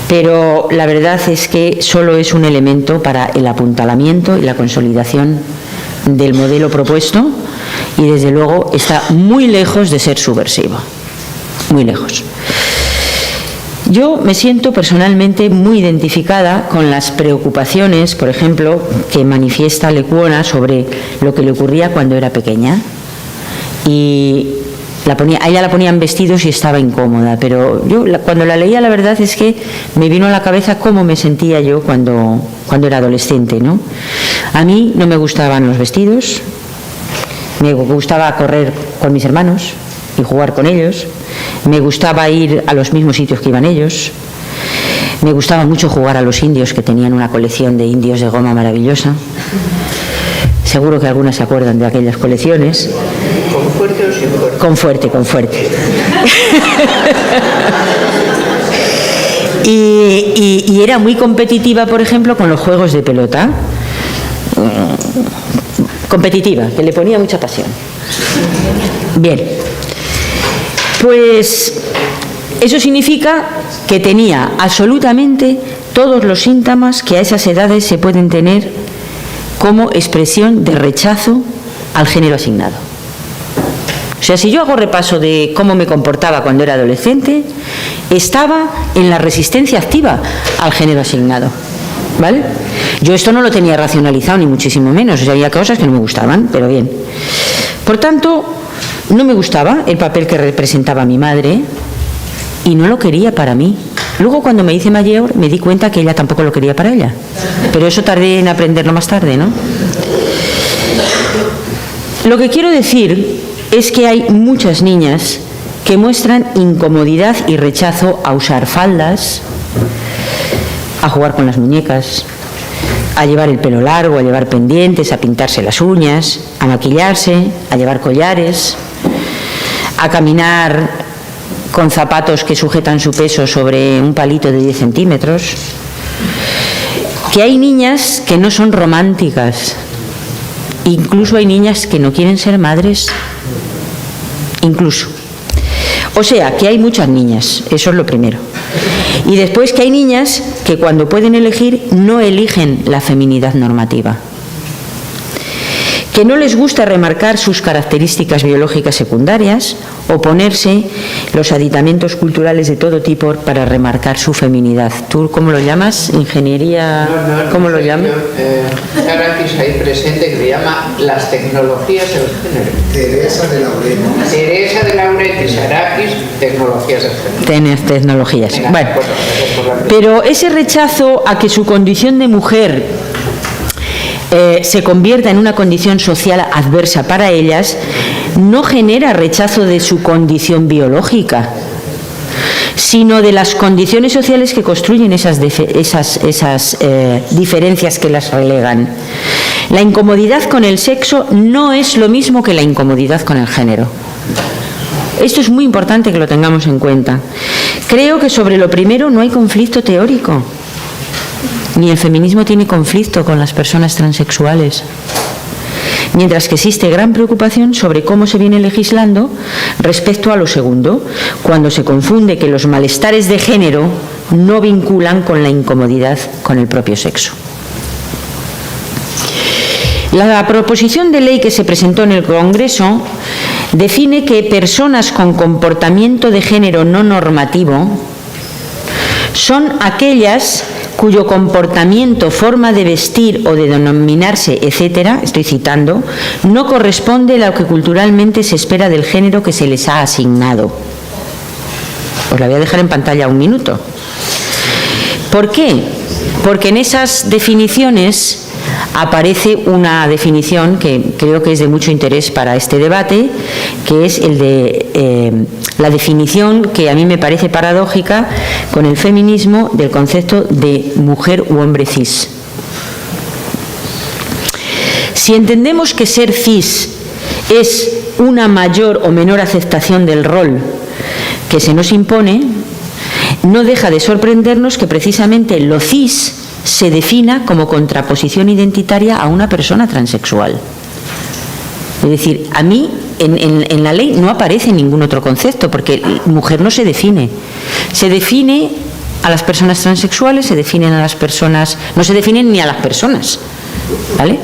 Pero la verdad es que solo es un elemento para el apuntalamiento y la consolidación del modelo propuesto y desde luego está muy lejos de ser subversivo, muy lejos. Yo me siento personalmente muy identificada con las preocupaciones, por ejemplo, que manifiesta Lecuona sobre lo que le ocurría cuando era pequeña. Y a ella la ponían vestidos y estaba incómoda, pero yo cuando la leía la verdad es que me vino a la cabeza cómo me sentía yo cuando era adolescente, ¿no? A mí no me gustaban los vestidos, me gustaba correr con mis hermanos y jugar con ellos, me gustaba ir a los mismos sitios que iban ellos, me gustaba mucho jugar a los indios, que tenían una colección de indios de goma maravillosa. Seguro que algunas se acuerdan de aquellas colecciones.
¿Con fuerte o sin fuerte?
Con fuerte, con fuerte. y era muy competitiva, por ejemplo, con los juegos de pelota. Competitiva, que le ponía mucha pasión. Bien. Pues eso significa que tenía absolutamente todos los síntomas que a esas edades se pueden tener como expresión de rechazo al género asignado. O sea, si yo hago repaso de cómo me comportaba cuando era adolescente, estaba en la resistencia activa al género asignado, ¿vale? Yo esto no lo tenía racionalizado ni muchísimo menos, o sea, había cosas que no me gustaban, pero bien. Por tanto, no me gustaba el papel que representaba mi madre y no lo quería para mí. Luego, cuando me hice mayor, me di cuenta que ella tampoco lo quería para ella. Pero eso tardé en aprenderlo más tarde, ¿no? Lo que quiero decir es que hay muchas niñas que muestran incomodidad y rechazo a usar faldas, a jugar con las muñecas, a llevar el pelo largo, a llevar pendientes, a pintarse las uñas, a maquillarse, a llevar collares, a caminar con zapatos que sujetan su peso sobre un palito de 10 centímetros, que hay niñas que no son románticas, incluso hay niñas que no quieren ser madres, incluso. O sea, que hay muchas niñas, eso es lo primero. Y después que hay niñas que cuando pueden elegir no eligen la feminidad normativa, que no les gusta remarcar sus características biológicas secundarias o ponerse los aditamentos culturales de todo tipo para remarcar su feminidad. ¿Tú cómo lo llamas? ¿Ingeniería?
No,
¿Cómo lo llamas?
Sarakis ahí presente, que le llama las tecnologías del género.
Teresa de Laurenti.
Teresa de Laurenti, Sarakis, tecnologías del género.
Tienes tecnologías.
Venga,
Bueno, pero ese rechazo a que su condición de mujer se convierta en una condición social adversa para ellas, no genera rechazo de su condición biológica, sino de las condiciones sociales que construyen esas diferencias que las relegan. La incomodidad con el sexo no es lo mismo que la incomodidad con el género. Esto es muy importante que lo tengamos en cuenta. Creo que sobre lo primero no hay conflicto teórico, ni el feminismo tiene conflicto con las personas transexuales. Mientras que existe gran preocupación sobre cómo se viene legislando respecto a lo segundo, cuando se confunde que los malestares de género no vinculan con la incomodidad con el propio sexo. La proposición de ley que se presentó en el Congreso define que personas con comportamiento de género no normativo son aquellas cuyo comportamiento, forma de vestir o de denominarse, etcétera, estoy citando, no corresponde a lo que culturalmente se espera del género que se les ha asignado. Os la voy a dejar en pantalla un minuto. ¿Por qué? Porque en esas definiciones aparece una definición que creo que es de mucho interés para este debate, que es el de la definición que a mí me parece paradójica con el feminismo del concepto de mujer u hombre cis. Si entendemos que ser cis es una mayor o menor aceptación del rol que se nos impone, no deja de sorprendernos que precisamente lo cis se defina como contraposición identitaria a una persona transexual. Es decir, a mí en la ley no aparece ningún otro concepto, porque mujer no se define. Se define a las personas transexuales, se definen a las personas, no se definen ni a las personas, ¿vale?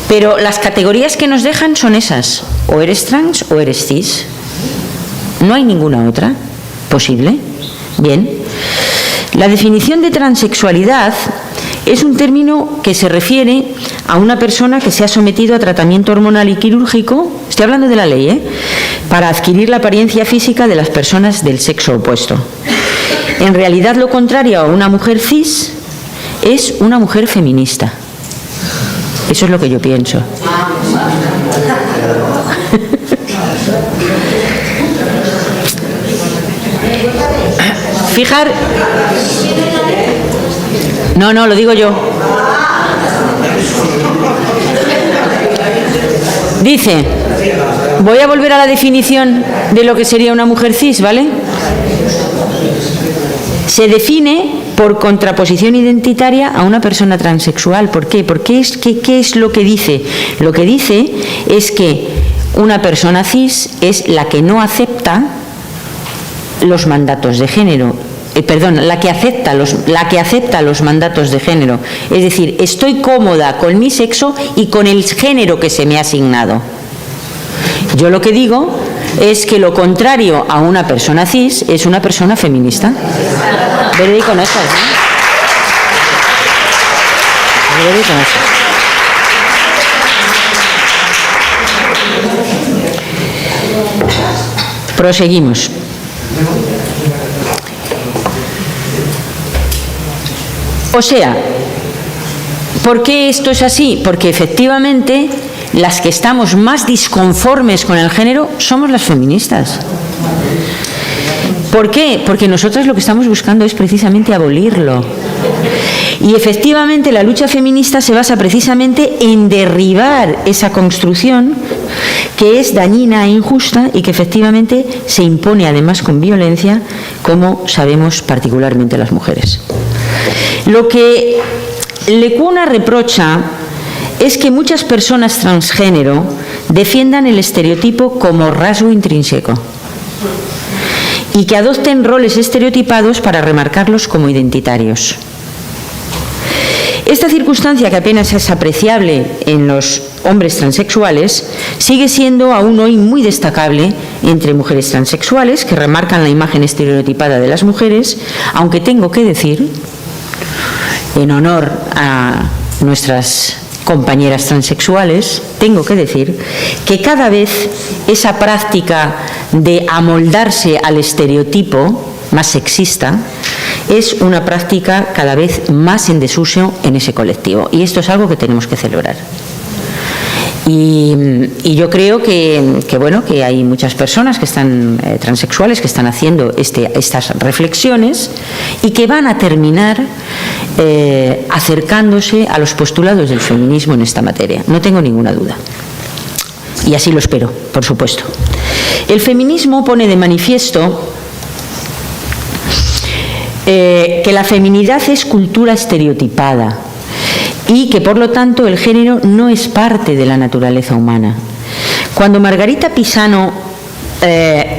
Pero las categorías que nos dejan son esas: o eres trans o eres cis. No hay ninguna otra posible. Bien. La definición de transexualidad es un término que se refiere a una persona que se ha sometido a tratamiento hormonal y quirúrgico, estoy hablando de la ley, para adquirir la apariencia física de las personas del sexo opuesto. En realidad, lo contrario a una mujer cis es una mujer feminista. Eso es lo que yo pienso. Fijar. No, lo digo yo. Dice, voy a volver a la definición de lo que sería una mujer cis, ¿vale? Se define por contraposición identitaria a una persona transexual. ¿Por qué? Porque ¿qué es lo que dice? Lo que dice es que una persona cis es la que no acepta los mandatos de género, la que acepta los mandatos de género. Es decir, estoy cómoda con mi sexo y con el género que se me ha asignado. Yo lo que digo es que lo contrario a una persona cis es una persona feminista. Veréis con estas, ¿no? Veréis con estas. Proseguimos. O sea, ¿por qué esto es así? Porque efectivamente las que estamos más disconformes con el género somos las feministas. ¿Por qué? Porque nosotras lo que estamos buscando es precisamente abolirlo. Y efectivamente la lucha feminista se basa precisamente en derribar esa construcción que es dañina e injusta y que efectivamente se impone además con violencia, como sabemos particularmente las mujeres. Lo que Lecuona reprocha es que muchas personas transgénero defiendan el estereotipo como rasgo intrínseco y que adopten roles estereotipados para remarcarlos como identitarios. Esta circunstancia, que apenas es apreciable en los hombres transexuales, sigue siendo aún hoy muy destacable entre mujeres transexuales, que remarcan la imagen estereotipada de las mujeres, aunque tengo que decir, en honor a nuestras compañeras transexuales, tengo que decir que cada vez esa práctica de amoldarse al estereotipo más sexista es una práctica cada vez más en desuso en ese colectivo, y esto es algo que tenemos que celebrar. Y yo creo que hay muchas personas que están transexuales que están haciendo estas reflexiones y que van a terminar acercándose a los postulados del feminismo en esta materia. No tengo ninguna duda. Y así lo espero, por supuesto. El feminismo pone de manifiesto que la feminidad es cultura estereotipada y que, por lo tanto, el género no es parte de la naturaleza humana. Cuando Margarita Pisano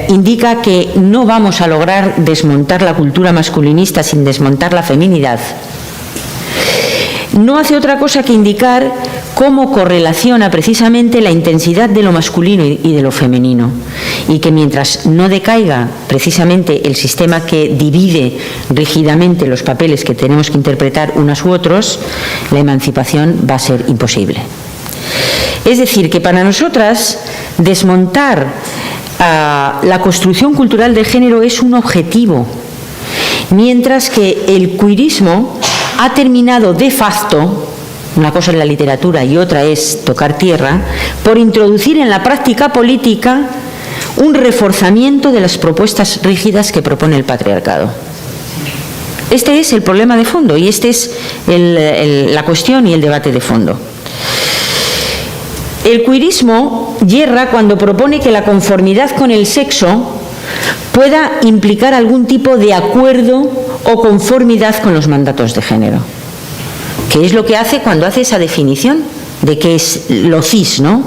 indica que no vamos a lograr desmontar la cultura masculinista sin desmontar la feminidad, no hace otra cosa que indicar cómo correlaciona precisamente la intensidad de lo masculino y de lo femenino, y que mientras no decaiga precisamente el sistema que divide rígidamente los papeles que tenemos que interpretar unas u otros, la emancipación va a ser imposible. Es decir, que para nosotras desmontar la construcción cultural de género es un objetivo, mientras que el queerismo ha terminado de facto, una cosa es la literatura y otra es tocar tierra, por introducir en la práctica política un reforzamiento de las propuestas rígidas que propone el patriarcado. Este es el problema de fondo y esta es la cuestión y el debate de fondo. El queerismo yerra cuando propone que la conformidad con el sexo pueda implicar algún tipo de acuerdo o conformidad con los mandatos de género, que es lo que hace cuando hace esa definición de qué es lo cis, ¿no?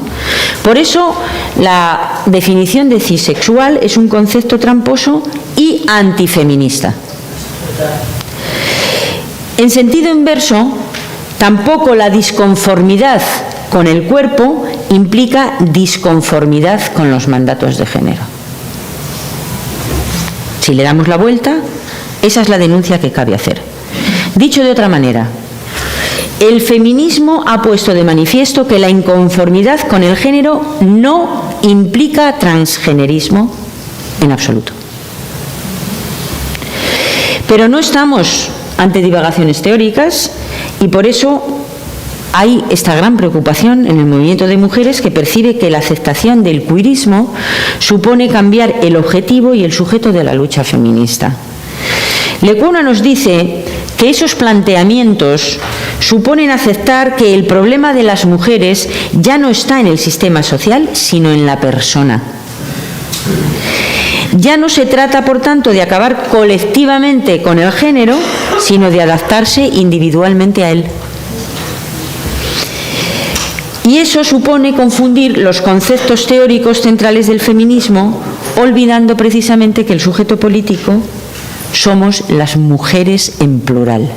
Por eso la definición de cisexual es un concepto tramposo y antifeminista. En sentido inverso, tampoco la disconformidad con el cuerpo implica disconformidad con los mandatos de género. Si le damos la vuelta, esa es la denuncia que cabe hacer. Dicho de otra manera, el feminismo ha puesto de manifiesto que la inconformidad con el género no implica transgenerismo en absoluto. Pero no estamos ante divagaciones teóricas y por eso hay esta gran preocupación en el movimiento de mujeres que percibe que la aceptación del queerismo supone cambiar el objetivo y el sujeto de la lucha feminista. Lecuona nos dice que esos planteamientos suponen aceptar que el problema de las mujeres ya no está en el sistema social, sino en la persona. Ya no se trata, por tanto, de acabar colectivamente con el género, sino de adaptarse individualmente a él. Y eso supone confundir los conceptos teóricos centrales del feminismo, olvidando precisamente que el sujeto político somos las mujeres en plural.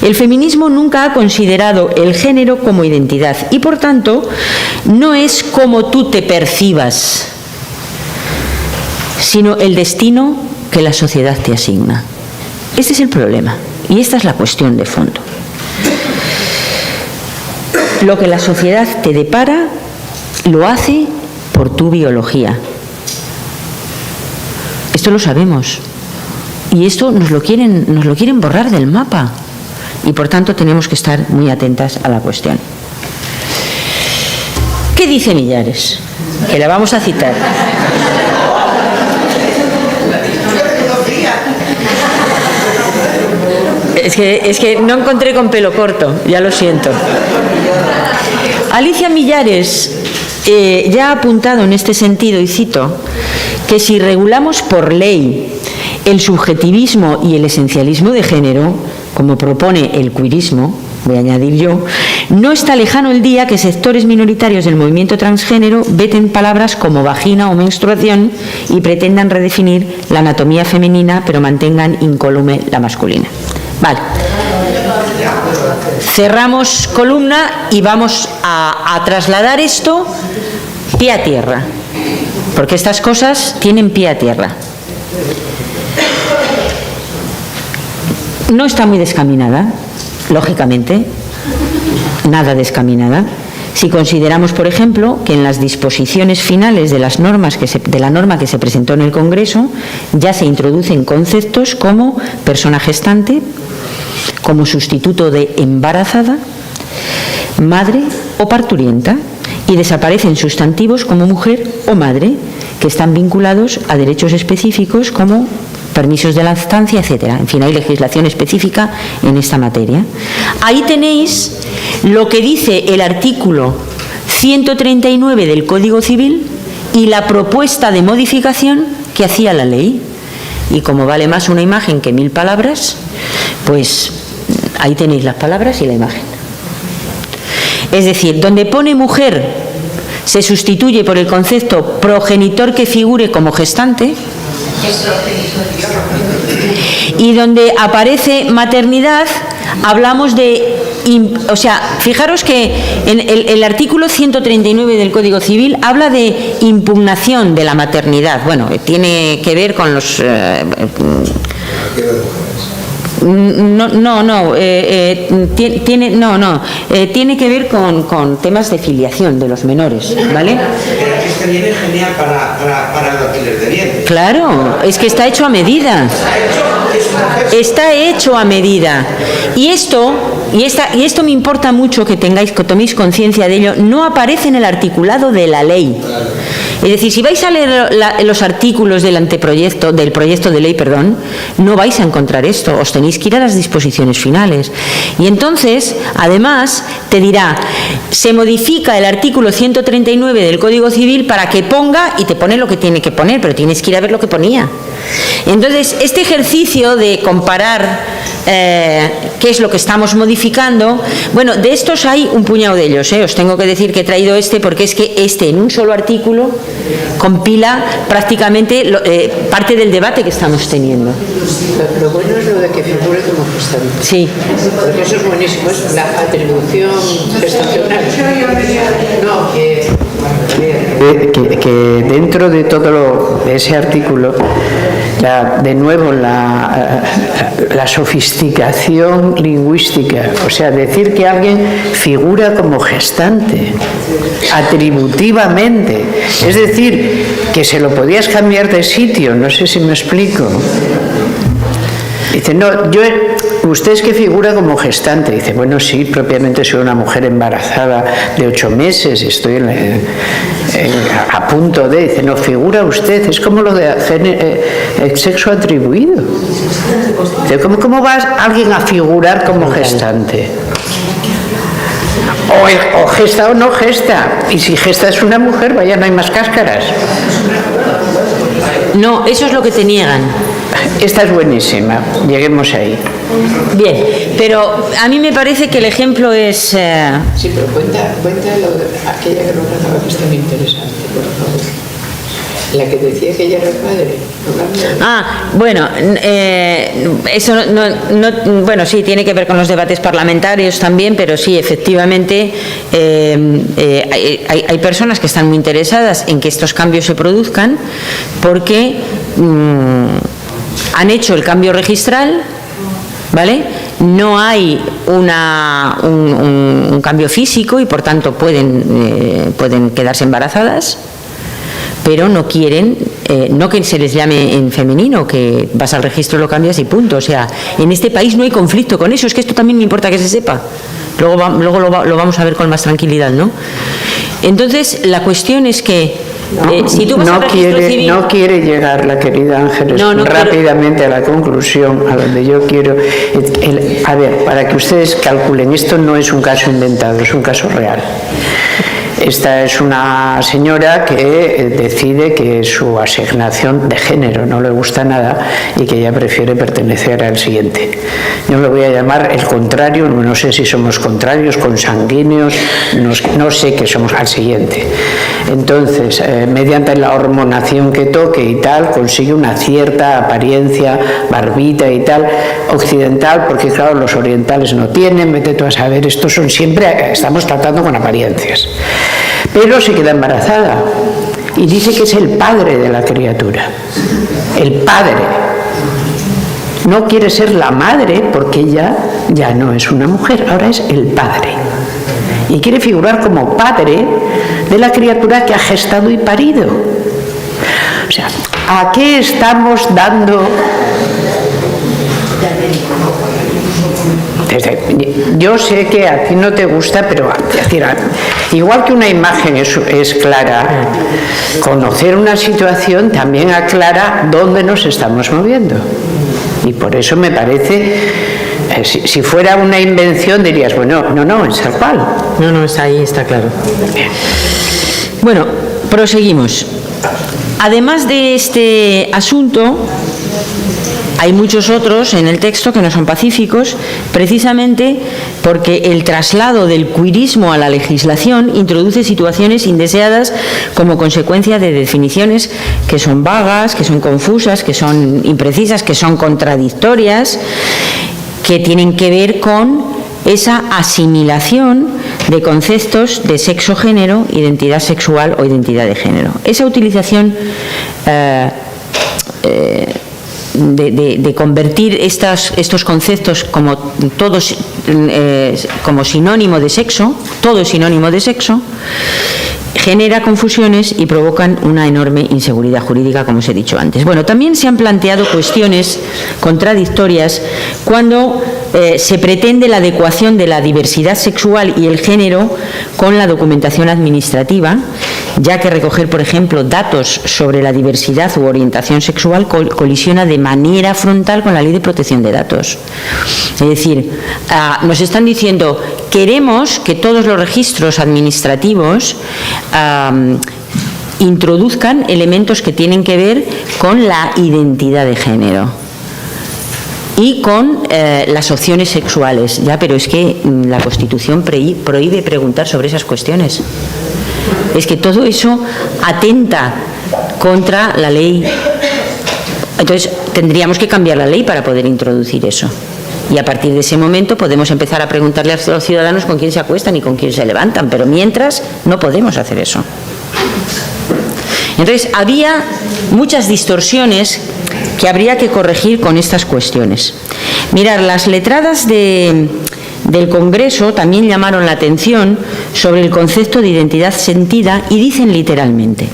El feminismo nunca ha considerado el género como identidad y, por tanto, no es como tú te percibas, sino el destino que la sociedad te asigna. Este es el problema y esta es la cuestión de fondo. Lo que la sociedad te depara lo hace por tu biología. Esto lo sabemos y esto nos lo quieren borrar del mapa y por tanto tenemos que estar muy atentas a la cuestión. ¿Qué dice Millares? Que la vamos a citar. Es que no encontré con pelo corto, ya lo siento. Alicia Millares ya ha apuntado en este sentido, y cito, que si regulamos por ley el subjetivismo y el esencialismo de género, como propone el queerismo, voy a añadir yo, no está lejano el día que sectores minoritarios del movimiento transgénero veten palabras como vagina o menstruación y pretendan redefinir la anatomía femenina, pero mantengan incólume la masculina. Vale. Cerramos columna y vamos a trasladar esto pie a tierra, porque estas cosas tienen pie a tierra. No está muy descaminada, lógicamente, nada descaminada. Si consideramos, por ejemplo, que en las disposiciones finales de las normas de la norma que se presentó en el Congreso ya se introducen conceptos como persona gestante, como sustituto de embarazada, madre o parturienta, y desaparecen sustantivos como mujer o madre, que están vinculados a derechos específicos como permisos de lactancia, etcétera. En fin, hay legislación específica en esta materia. Ahí tenéis lo que dice el artículo 139 del Código Civil y la propuesta de modificación que hacía la ley. y como vale más una imagen que 1000 palabras, pues ahí tenéis las palabras y la imagen. Es decir, donde pone mujer se sustituye por el concepto progenitor que figure como gestante, y donde aparece maternidad hablamos de, o sea, fijaros que en el artículo 139 del Código Civil habla de impugnación de la maternidad. Bueno, tiene que ver con los tiene que ver con temas de filiación de los menores, ¿vale?
Pero aquí este viene genial para los alquiler de bienes.
Claro, es que está hecho a medida. Está hecho a medida. Y esto me importa mucho que toméis conciencia de ello, no aparece en el articulado de la ley. Es decir, si vais a leer los artículos del proyecto de ley, no vais a encontrar esto, os tenéis que ir a las disposiciones finales. Y entonces, además, te dirá, se modifica el artículo 139 del Código Civil para que ponga, y te pone lo que tiene que poner, pero tienes que ir a ver lo que ponía. Entonces, este ejercicio de comparar qué es lo que estamos modificando, bueno, de estos hay un puñado de ellos, os tengo que decir que he traído porque es que en un solo artículo compila prácticamente parte del debate que estamos teniendo.
Lo bueno es lo de que figure como gestante.
Sí.
Porque eso es buenísimo, es la atribución gestacional. No, que dentro de todo ese artículo, de nuevo la sofisticación lingüística, o sea, decir que alguien figura como gestante, atributivamente, es decir, que se lo podías cambiar de sitio, no sé si me explico. Dice, no, usted es que figura como gestante. Dice, bueno, sí, propiamente soy una mujer embarazada de 8 meses, estoy a punto de. Dice, no, figura usted, es como lo de el sexo atribuido. Dice, ¿cómo va alguien a figurar como gestante? O gesta o no gesta. Y si gesta es una mujer, vaya, no hay más cáscaras.
No, eso es lo que te niegan.
Esta es buenísima, lleguemos ahí.
Bien, pero a mí me parece que el ejemplo es...
Sí, pero cuenta lo de aquella que nos hablaba, que es tan interesante, por favor. La que decía que ella era padre.
Bueno, eso bueno, sí, tiene que ver con los debates parlamentarios también, pero sí, efectivamente, hay personas que están muy interesadas en que estos cambios se produzcan porque han hecho el cambio registral, ¿vale? No hay un cambio físico y por tanto pueden quedarse embarazadas, pero no quieren, no que se les llame en femenino, que vas al registro, lo cambias y punto. O sea, en este país no hay conflicto con eso, es que esto también me importa que se sepa. Luego lo vamos a ver con más tranquilidad, ¿no? Entonces, la cuestión es que si tú vas al registro civil...
No quiere llegar la querida Ángeles rápidamente a la conclusión, a donde yo quiero... A ver, para que ustedes calculen, esto no es un caso inventado, es un caso real. Esta es una señora que decide que su asignación de género no le gusta nada y que ella prefiere pertenecer al siguiente. Yo le voy a llamar el contrario, no sé si somos contrarios, consanguíneos, no sé qué somos, al siguiente. Entonces, mediante la hormonación que toque y tal, consigue una cierta apariencia, barbita y tal, occidental, porque claro, los orientales no tienen, vete tú a saber, estos son siempre, estamos tratando con apariencias. Pero se queda embarazada y dice que es el padre de la criatura, el padre. No quiere ser la madre porque ella ya no es una mujer, ahora es el padre. Y quiere figurar como padre de la criatura que ha gestado y parido. O sea, ¿a qué estamos dando? Yo sé que a ti no te gusta, pero igual que una imagen es clara, conocer una situación también aclara dónde nos estamos moviendo. Y por eso me parece, si fuera una invención dirías, bueno, no, es tal cual.
No, está ahí, está claro. Bueno, proseguimos. Además de este asunto, Hay muchos otros en el texto que no son pacíficos, precisamente porque el traslado del queerismo a la legislación introduce situaciones indeseadas como consecuencia de definiciones que son vagas, que son confusas, que son imprecisas, que son contradictorias, que tienen que ver con esa asimilación de conceptos de sexo, género, identidad sexual o identidad de género. Esa utilización de convertir estos conceptos como todos como sinónimo de sexo, todo es sinónimo de sexo, genera confusiones y provocan una enorme inseguridad jurídica, como os he dicho antes. Bueno, también se han planteado cuestiones contradictorias cuando se pretende la adecuación de la diversidad sexual y el género con la documentación administrativa, ya que recoger, por ejemplo, datos sobre la diversidad u orientación sexual colisiona de manera frontal con la Ley de Protección de Datos. Es decir, nos están diciendo, queremos que todos los registros administrativos introduzcan elementos que tienen que ver con la identidad de género y con las opciones sexuales. Ya, pero es que la Constitución prohíbe preguntar sobre esas cuestiones. Es que todo eso atenta contra la ley. Entonces, tendríamos que cambiar la ley para poder introducir eso. Y a partir de ese momento podemos empezar a preguntarle a los ciudadanos con quién se acuestan y con quién se levantan, pero mientras no podemos hacer eso. Entonces, había muchas distorsiones que habría que corregir con estas cuestiones. Mirad, las letradas del Congreso también llamaron la atención sobre el concepto de identidad sentida y dicen literalmente,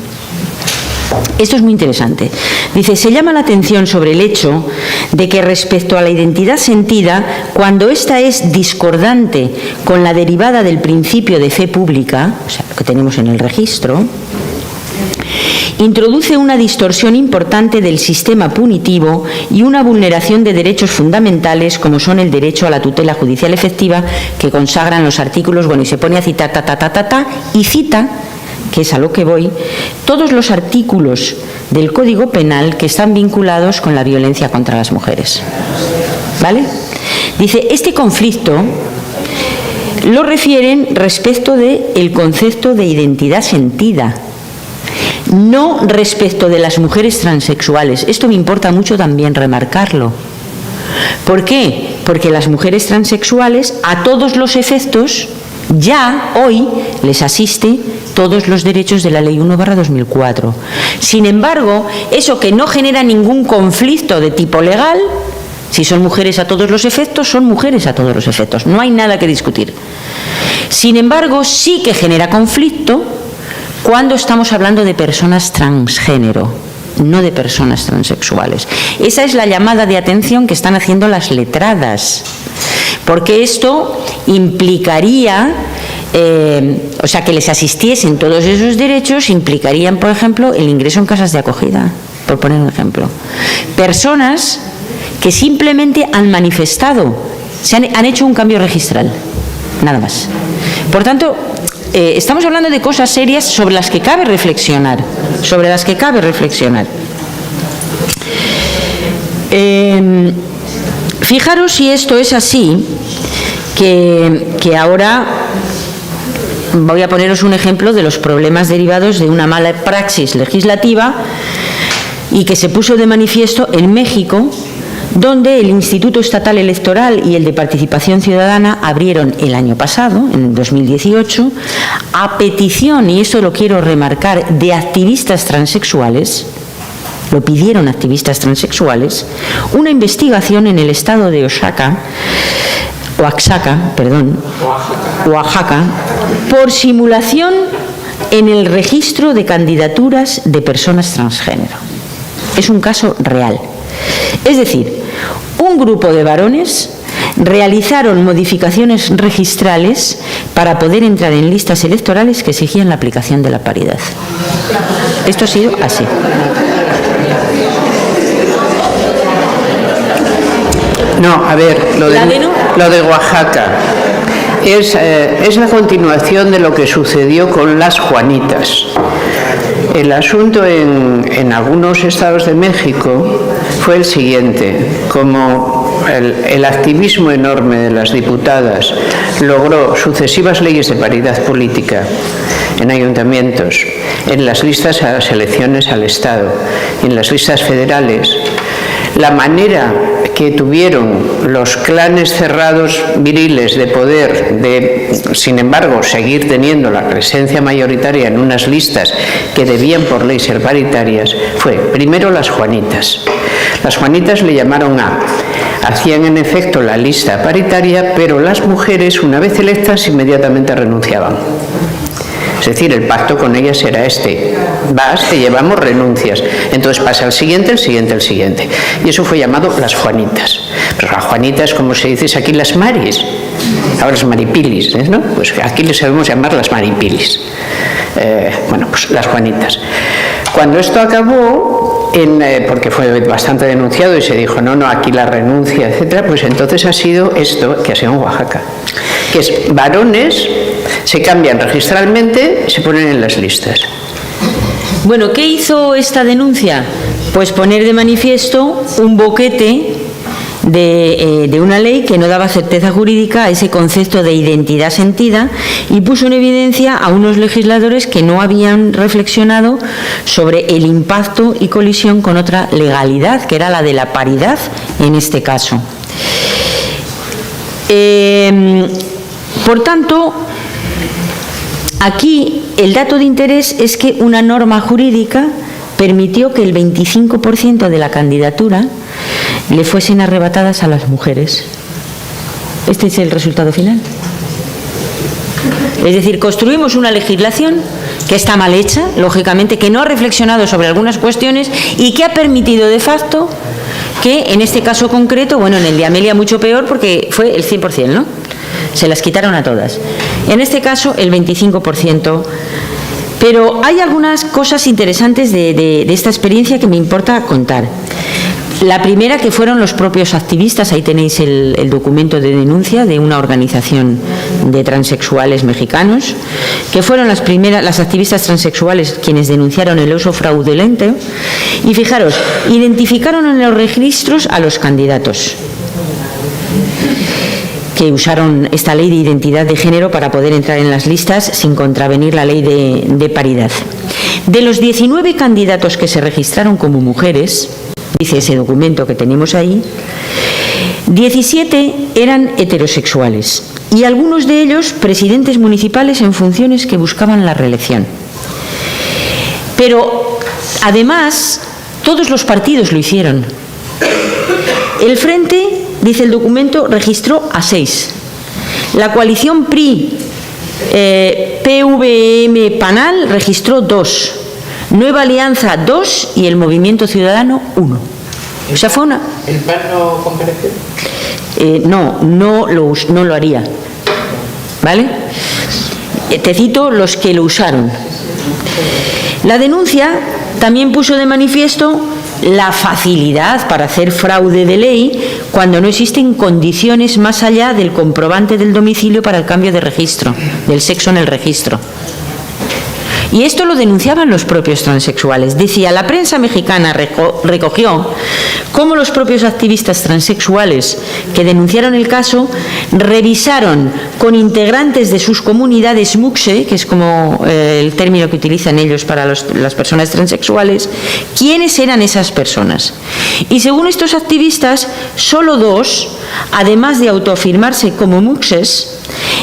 esto es muy interesante, dice, se llama la atención sobre el hecho de que respecto a la identidad sentida, cuando ésta es discordante con la derivada del principio de fe pública, o sea, lo que tenemos en el registro, introduce una distorsión importante del sistema punitivo y una vulneración de derechos fundamentales como son el derecho a la tutela judicial efectiva que consagran los artículos, bueno, y se pone a citar y cita, que es a lo que voy, todos los artículos del Código Penal que están vinculados con la violencia contra las mujeres. ¿Vale? Dice, este conflicto lo refieren respecto del concepto de identidad sentida, no respecto de las mujeres transexuales. Esto me importa mucho también remarcarlo. ¿Por qué? Porque las mujeres transexuales, a todos los efectos, ya hoy les asiste todos los derechos de la Ley 1/2004. Sin embargo, eso que no genera ningún conflicto de tipo legal, si son mujeres a todos los efectos, son mujeres a todos los efectos. No hay nada que discutir. Sin embargo, sí que genera conflicto cuando estamos hablando de personas transgénero, no de personas transexuales. Esa es la llamada de atención que están haciendo las letradas, porque esto implicaría, o sea, que les asistiesen todos esos derechos, implicarían, por ejemplo, el ingreso en casas de acogida, por poner un ejemplo. Personas que simplemente han manifestado, han hecho un cambio registral, nada más. Por tanto, estamos hablando de cosas serias sobre las que cabe reflexionar, Fijaros si esto es así, que ahora voy a poneros un ejemplo de los problemas derivados de una mala praxis legislativa y que se puso de manifiesto en México, donde el Instituto Estatal Electoral y el de Participación Ciudadana abrieron el año pasado, en 2018, a petición, y esto lo quiero remarcar, de activistas transexuales, lo pidieron activistas transexuales, una investigación en el estado de Oaxaca, por simulación en el registro de candidaturas de personas transgénero. Es un caso real. Es decir, un grupo de varones realizaron modificaciones registrales para poder entrar en listas electorales que exigían la aplicación de la paridad. Esto ha sido así.
No, a ver, lo de Oaxaca es la continuación de lo que sucedió con las Juanitas. el asunto en algunos estados de México fue el siguiente: como el activismo enorme de las diputadas logró sucesivas leyes de paridad política en ayuntamientos, en las listas a las elecciones al Estado, en las listas federales, la manera que tuvieron los clanes cerrados viriles de poder de, sin embargo, seguir teniendo la presencia mayoritaria en unas listas que debían por ley ser paritarias, fue primero las Juanitas. Las Juanitas le llamaron hacían en efecto la lista paritaria, pero las mujeres, una vez electas, inmediatamente renunciaban. Es decir, el pacto con ellas era este: vas, te llevamos, renuncias. Entonces pasa el siguiente, el siguiente, el siguiente. Y eso fue llamado las Juanitas. Pero las Juanitas, como se dice aquí, las Maris. Ahora las Maripilis, ¿no? Pues aquí les sabemos llamar las Maripilis. Bueno, pues las Juanitas. Cuando esto acabó, porque fue bastante denunciado y se dijo, no, aquí la renuncia, etcétera, pues entonces ha sido esto que ha sido en Oaxaca, que es varones se cambian registralmente, se ponen en las listas.
Bueno, ¿qué hizo esta denuncia? Pues poner de manifiesto un boquete de una ley que no daba certeza jurídica a ese concepto de identidad sentida y puso en evidencia a unos legisladores que no habían reflexionado sobre el impacto y colisión con otra legalidad, que era la de la paridad en este caso. Por tanto, aquí el dato de interés es que una norma jurídica permitió que el 25% de la candidatura le fuesen arrebatadas a las mujeres. Este es el resultado final. Es decir, construimos una legislación que está mal hecha, lógicamente, que no ha reflexionado sobre algunas cuestiones y que ha permitido de facto que, en este caso concreto, bueno, en el de Amelia mucho peor porque fue el 100%, ¿no? Se las quitaron a todas. En este caso, el 25%. Pero hay algunas cosas interesantes de esta experiencia que me importa contar. La primera, que fueron los propios activistas, ahí tenéis el documento de denuncia de una organización de transexuales mexicanos, que fueron las activistas transexuales quienes denunciaron el uso fraudulento y, fijaros, identificaron en los registros a los candidatos que usaron esta ley de identidad de género para poder entrar en las listas sin contravenir la ley de paridad. De los 19 candidatos que se registraron como mujeres, dice ese documento que tenemos ahí, 17 eran heterosexuales y algunos de ellos presidentes municipales en funciones que buscaban la reelección. Pero, además, todos los partidos lo hicieron. El Frente, dice el documento, registró a 6. La coalición PRI, PVM, PANAL registró 2. Nueva Alianza 2 y el Movimiento Ciudadano 1. O sea, fue una...
¿El PAN no compareció?
No lo haría. ¿Vale? Te cito los que lo usaron. La denuncia también puso de manifiesto la facilidad para hacer fraude de ley cuando no existen condiciones más allá del comprobante del domicilio para el cambio de registro, del sexo en el registro. Y esto lo denunciaban los propios transexuales. Decía, la prensa mexicana recogió cómo los propios activistas transexuales que denunciaron el caso revisaron con integrantes de sus comunidades MUXE, que es como el término que utilizan ellos para las personas transexuales, quiénes eran esas personas. Y según estos activistas, solo 2, además de autoafirmarse como MUXES,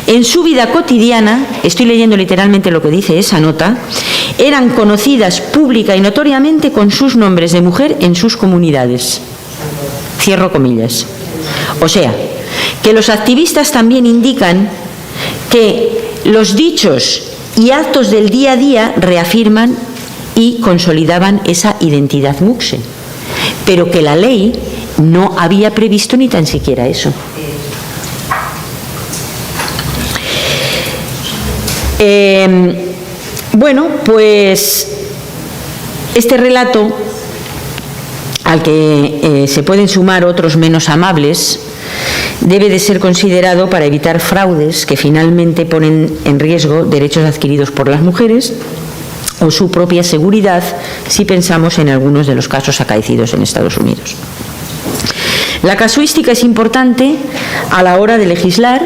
en su vida cotidiana, estoy leyendo literalmente lo que dice esa nota, eran conocidas pública y notoriamente con sus nombres de mujer en sus comunidades. Cierro comillas. O sea, que los activistas también indican que los dichos y actos del día a día reafirman y consolidaban esa identidad MUXE, pero que la ley no había previsto ni tan siquiera eso. Bueno, pues este relato, al que se pueden sumar otros menos amables, debe de ser considerado para evitar fraudes que finalmente ponen en riesgo derechos adquiridos por las mujeres o su propia seguridad si pensamos en algunos de los casos acaecidos en Estados Unidos. La casuística es importante a la hora de legislar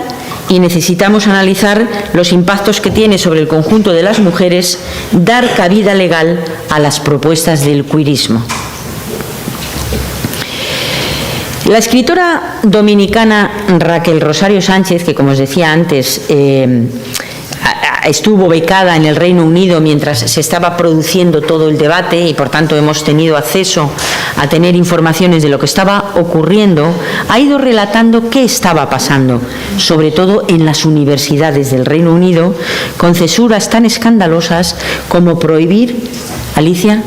y necesitamos analizar los impactos que tiene sobre el conjunto de las mujeres dar cabida legal a las propuestas del queerismo. La escritora dominicana Raquel Rosario Sánchez, que como os decía antes, estuvo becada en el Reino Unido mientras se estaba produciendo todo el debate y por tanto hemos tenido acceso a tener informaciones de lo que estaba ocurriendo, ha ido relatando qué estaba pasando, sobre todo en las universidades del Reino Unido, con censuras tan escandalosas como prohibir, Alicia,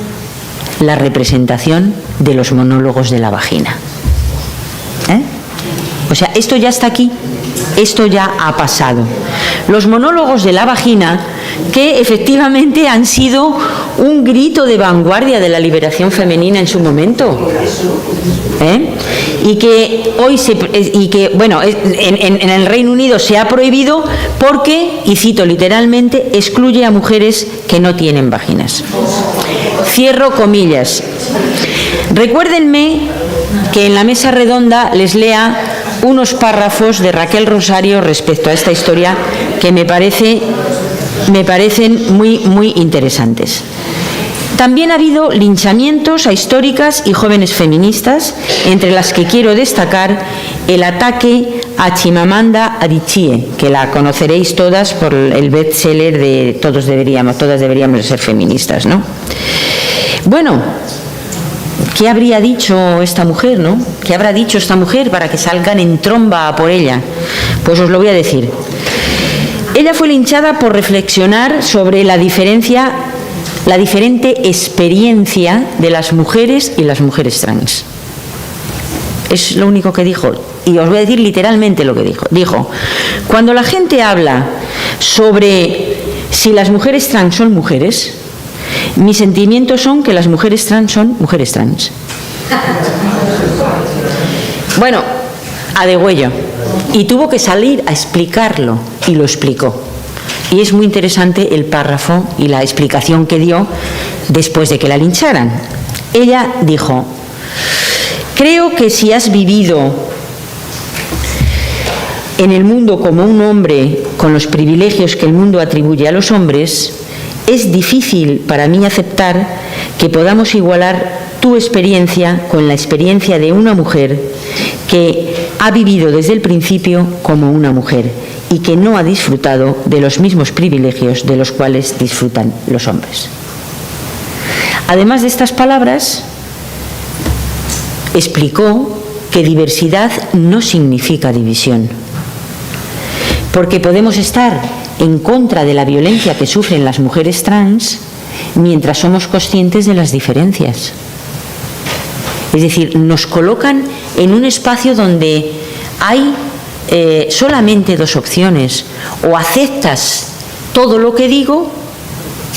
la representación de los monólogos de la vagina. O sea, esto ya está aquí, esto ya ha pasado. Los monólogos de la vagina, que efectivamente han sido un grito de vanguardia de la liberación femenina en su momento, y que hoy en el Reino Unido se ha prohibido porque, y cito literalmente, excluye a mujeres que no tienen vaginas. Cierro comillas. Recuérdenme que en la mesa redonda les lea unos párrafos de Raquel Rosario respecto a esta historia que me parecen muy interesantes. También ha habido linchamientos a históricas y jóvenes feministas, entre las que quiero destacar el ataque a Chimamanda Adichie, que la conoceréis todas por el bestseller de todas deberíamos de ser feministas, ¿no? Bueno, ¿qué habría dicho esta mujer, no? ¿Qué habrá dicho esta mujer para que salgan en tromba a por ella? Pues os lo voy a decir. Ella fue linchada por reflexionar sobre la diferente experiencia de las mujeres y las mujeres trans. Es lo único que dijo. Y os voy a decir literalmente lo que dijo. Dijo, cuando la gente habla sobre si las mujeres trans son mujeres, mis sentimientos son que las mujeres trans son mujeres trans. Bueno, a degüello. Y tuvo que salir a explicarlo, y lo explicó. Y es muy interesante el párrafo y la explicación que dio después de que la lincharan. Ella dijo, creo que si has vivido en el mundo como un hombre con los privilegios que el mundo atribuye a los hombres, es difícil para mí aceptar que podamos igualar tu experiencia con la experiencia de una mujer que ha vivido desde el principio como una mujer y que no ha disfrutado de los mismos privilegios de los cuales disfrutan los hombres. Además de estas palabras, explicó que diversidad no significa división, porque podemos estar en contra de la violencia que sufren las mujeres trans mientras somos conscientes de las diferencias. Es decir, nos colocan en un espacio donde hay solamente dos opciones: o aceptas todo lo que digo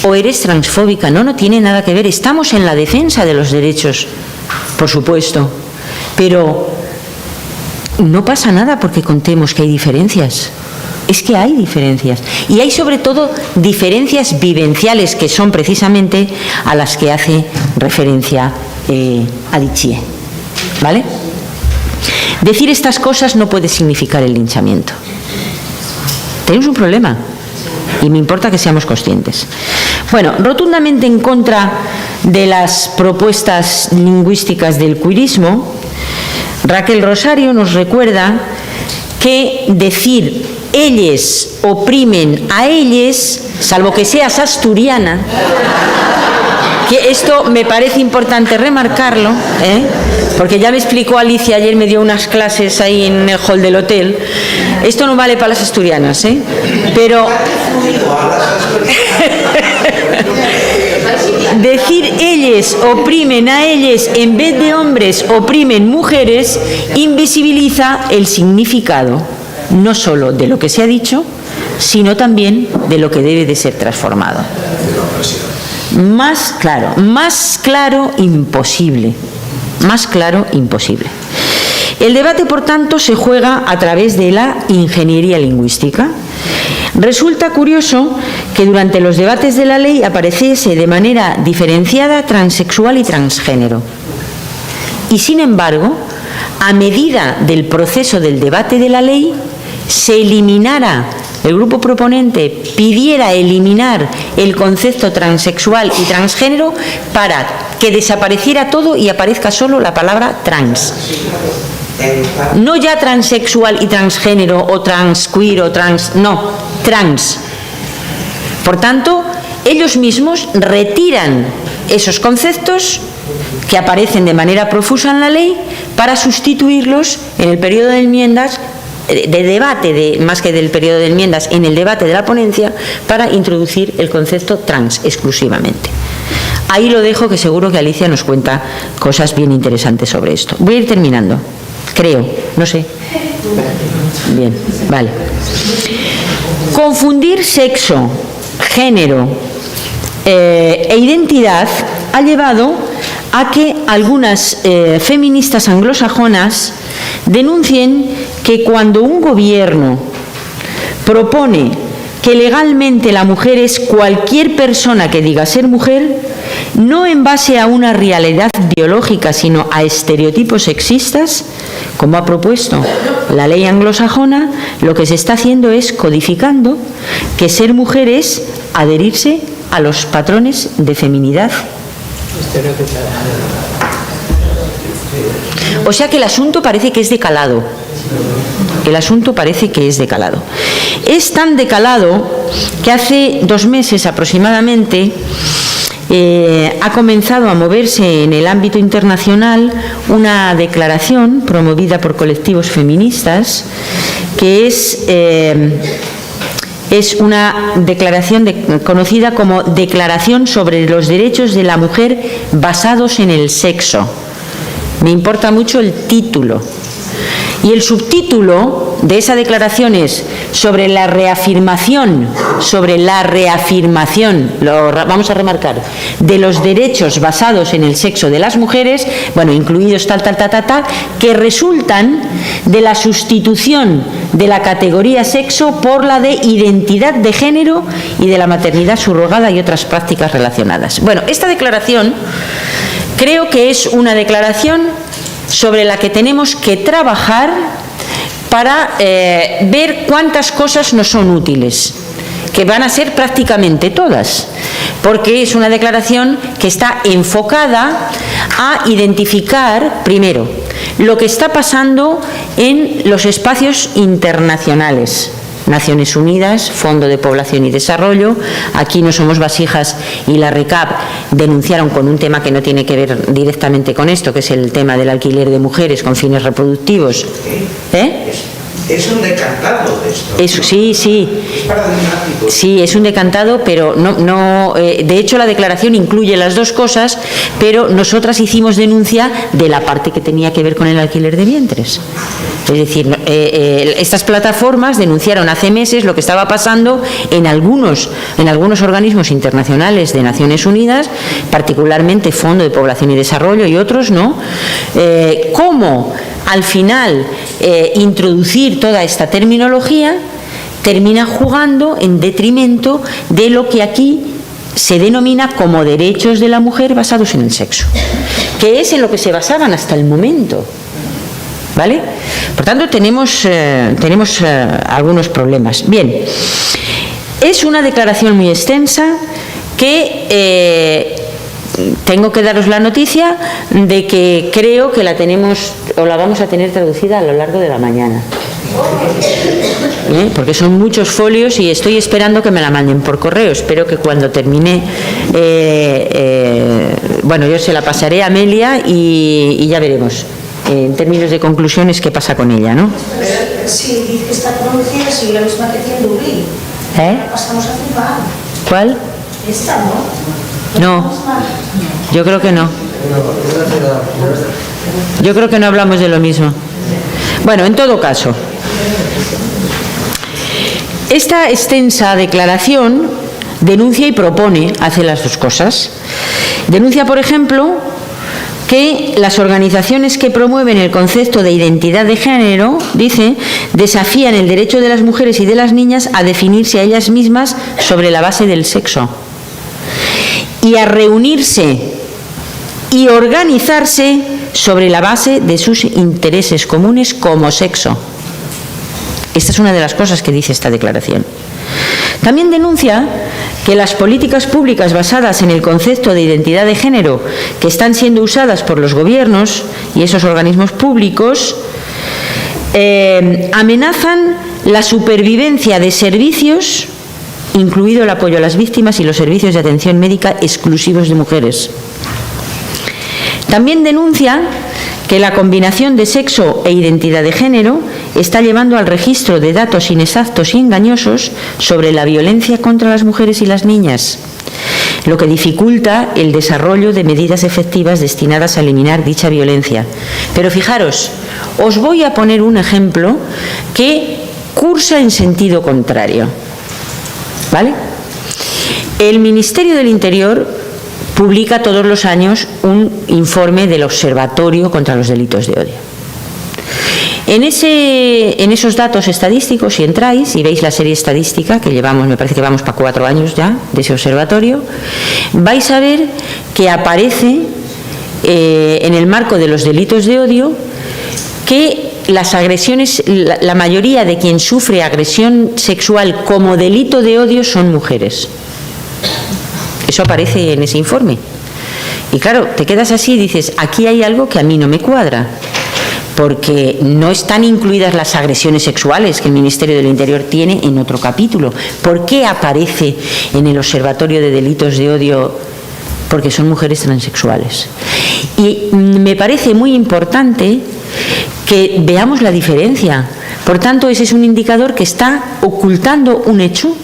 o eres transfóbica. No tiene nada que ver. Estamos en la defensa de los derechos, por supuesto, pero no pasa nada porque contemos que hay diferencias. Es que hay diferencias, y hay sobre todo diferencias vivenciales, que son precisamente a las que hace referencia Adichie, ¿vale? Decir estas cosas no puede significar el linchamiento. Tenemos un problema y me importa que seamos conscientes. Bueno, rotundamente en contra de las propuestas lingüísticas del queerismo, Raquel Rosario nos recuerda que decir ellos oprimen a ellos, salvo que seas asturiana, que esto me parece importante remarcarlo, porque ya me explicó Alicia, ayer me dio unas clases ahí en el hall del hotel. Esto no vale para las asturianas, pero decir ellos oprimen a ellos en vez de hombres oprimen mujeres invisibiliza el significado no solo de lo que se ha dicho, sino también de lo que debe de ser transformado. Más claro imposible. Más claro imposible. El debate, por tanto, se juega a través de la ingeniería lingüística. Resulta curioso que durante los debates de la ley apareciese de manera diferenciada transexual y transgénero. Y sin embargo, a medida del proceso del debate de la ley, se eliminara, el grupo proponente pidiera eliminar el concepto transexual y transgénero para que desapareciera todo y aparezca solo la palabra trans. No ya transexual y transgénero o transqueer o trans, no, trans. Por tanto, ellos mismos retiran esos conceptos que aparecen de manera profusa en la ley para sustituirlos en el periodo de enmiendas, de debate, más que del periodo de enmiendas, en el debate de la ponencia, para introducir el concepto trans exclusivamente. Ahí lo dejo, que seguro que Alicia nos cuenta cosas bien interesantes sobre esto. Voy a ir terminando, creo, no sé. Bien, vale. Confundir sexo, género e identidad ha llevado a que algunas feministas anglosajonas denuncien que cuando un gobierno propone que legalmente la mujer es cualquier persona que diga ser mujer, no en base a una realidad biológica, sino a estereotipos sexistas, como ha propuesto la ley anglosajona, lo que se está haciendo es codificando que ser mujer es adherirse a los patrones de feminidad. O sea que el asunto parece que es de calado. El asunto parece que es de calado. Es tan de calado que hace 2 meses aproximadamente ha comenzado a moverse en el ámbito internacional una declaración promovida por colectivos feministas que es una declaración conocida como Declaración sobre los Derechos de la Mujer basados en el sexo. Me importa mucho el título. Y el subtítulo de esa declaración es sobre la reafirmación, vamos a remarcar, de los derechos basados en el sexo de las mujeres, bueno, incluidos que resultan de la sustitución de la categoría sexo por la de identidad de género y de la maternidad subrogada y otras prácticas relacionadas. Bueno, esta declaración creo que es una declaración sobre la que tenemos que trabajar para ver cuántas cosas nos son útiles, que van a ser prácticamente todas, porque es una declaración que está enfocada a identificar, primero, lo que está pasando en los espacios internacionales. Naciones Unidas, Fondo de Población y Desarrollo, Aquí no somos vasijas y la RECAP denunciaron con un tema que no tiene que ver directamente con esto, que es el tema del alquiler de mujeres con fines reproductivos.
Es un decantado esto.
Sí.
Es paradigmático.
Sí, es un decantado, pero de hecho la declaración incluye las dos cosas, pero nosotras hicimos denuncia de la parte que tenía que ver con el alquiler de vientres. Es decir, estas plataformas denunciaron hace meses lo que estaba pasando en algunos organismos internacionales de Naciones Unidas, particularmente Fondo de Población y Desarrollo y otros, ¿no? Cómo al final introducir toda esta terminología termina jugando en detrimento de lo que aquí se denomina como derechos de la mujer basados en el sexo, que es en lo que se basaban hasta el momento. ¿Vale? Por tanto, tenemos algunos problemas. Bien, es una declaración muy extensa que tengo que daros la noticia de que creo que la tenemos o la vamos a tener traducida a lo largo de la mañana. Porque son muchos folios y estoy esperando que me la manden por correo. Espero que cuando termine, yo se la pasaré a Amelia y ya veremos. En términos de conclusiones, ¿qué pasa con ella, no?
Sí, dice que está pronunciada, sí, la misma que tiene Dublín. La pasamos a firmar.
¿Cuál?
Esta, ¿no?
No, yo creo que no. Yo creo que no hablamos de lo mismo. Bueno, en todo caso, esta extensa declaración denuncia y propone hacer las dos cosas. Denuncia, por ejemplo, que las organizaciones que promueven el concepto de identidad de género, dice, desafían el derecho de las mujeres y de las niñas a definirse a ellas mismas sobre la base del sexo y a reunirse y organizarse sobre la base de sus intereses comunes como sexo. Esta es una de las cosas que dice esta declaración. También denuncia que las políticas públicas basadas en el concepto de identidad de género que están siendo usadas por los gobiernos y esos organismos públicos amenazan la supervivencia de servicios, incluido el apoyo a las víctimas y los servicios de atención médica exclusivos de mujeres. También denuncia que la combinación de sexo e identidad de género está llevando al registro de datos inexactos y engañosos sobre la violencia contra las mujeres y las niñas, lo que dificulta el desarrollo de medidas efectivas destinadas a eliminar dicha violencia. Pero fijaros, os voy a poner un ejemplo que cursa en sentido contrario. ¿Vale? El Ministerio del Interior publica todos los años un informe del Observatorio contra los Delitos de Odio. En esos datos estadísticos, si entráis y veis la serie estadística que llevamos, me parece que vamos para 4 años ya de ese observatorio, vais a ver que aparece en el marco de los delitos de odio que las agresiones, la mayoría de quien sufre agresión sexual como delito de odio son mujeres. Eso aparece en ese informe. Y claro, te quedas así y dices, aquí hay algo que a mí no me cuadra, porque no están incluidas las agresiones sexuales que el Ministerio del Interior tiene en otro capítulo. ¿Por qué aparece en el Observatorio de Delitos de Odio? Porque son mujeres transexuales. Y me parece muy importante que veamos la diferencia. Por tanto, ese es un indicador que está ocultando un hecho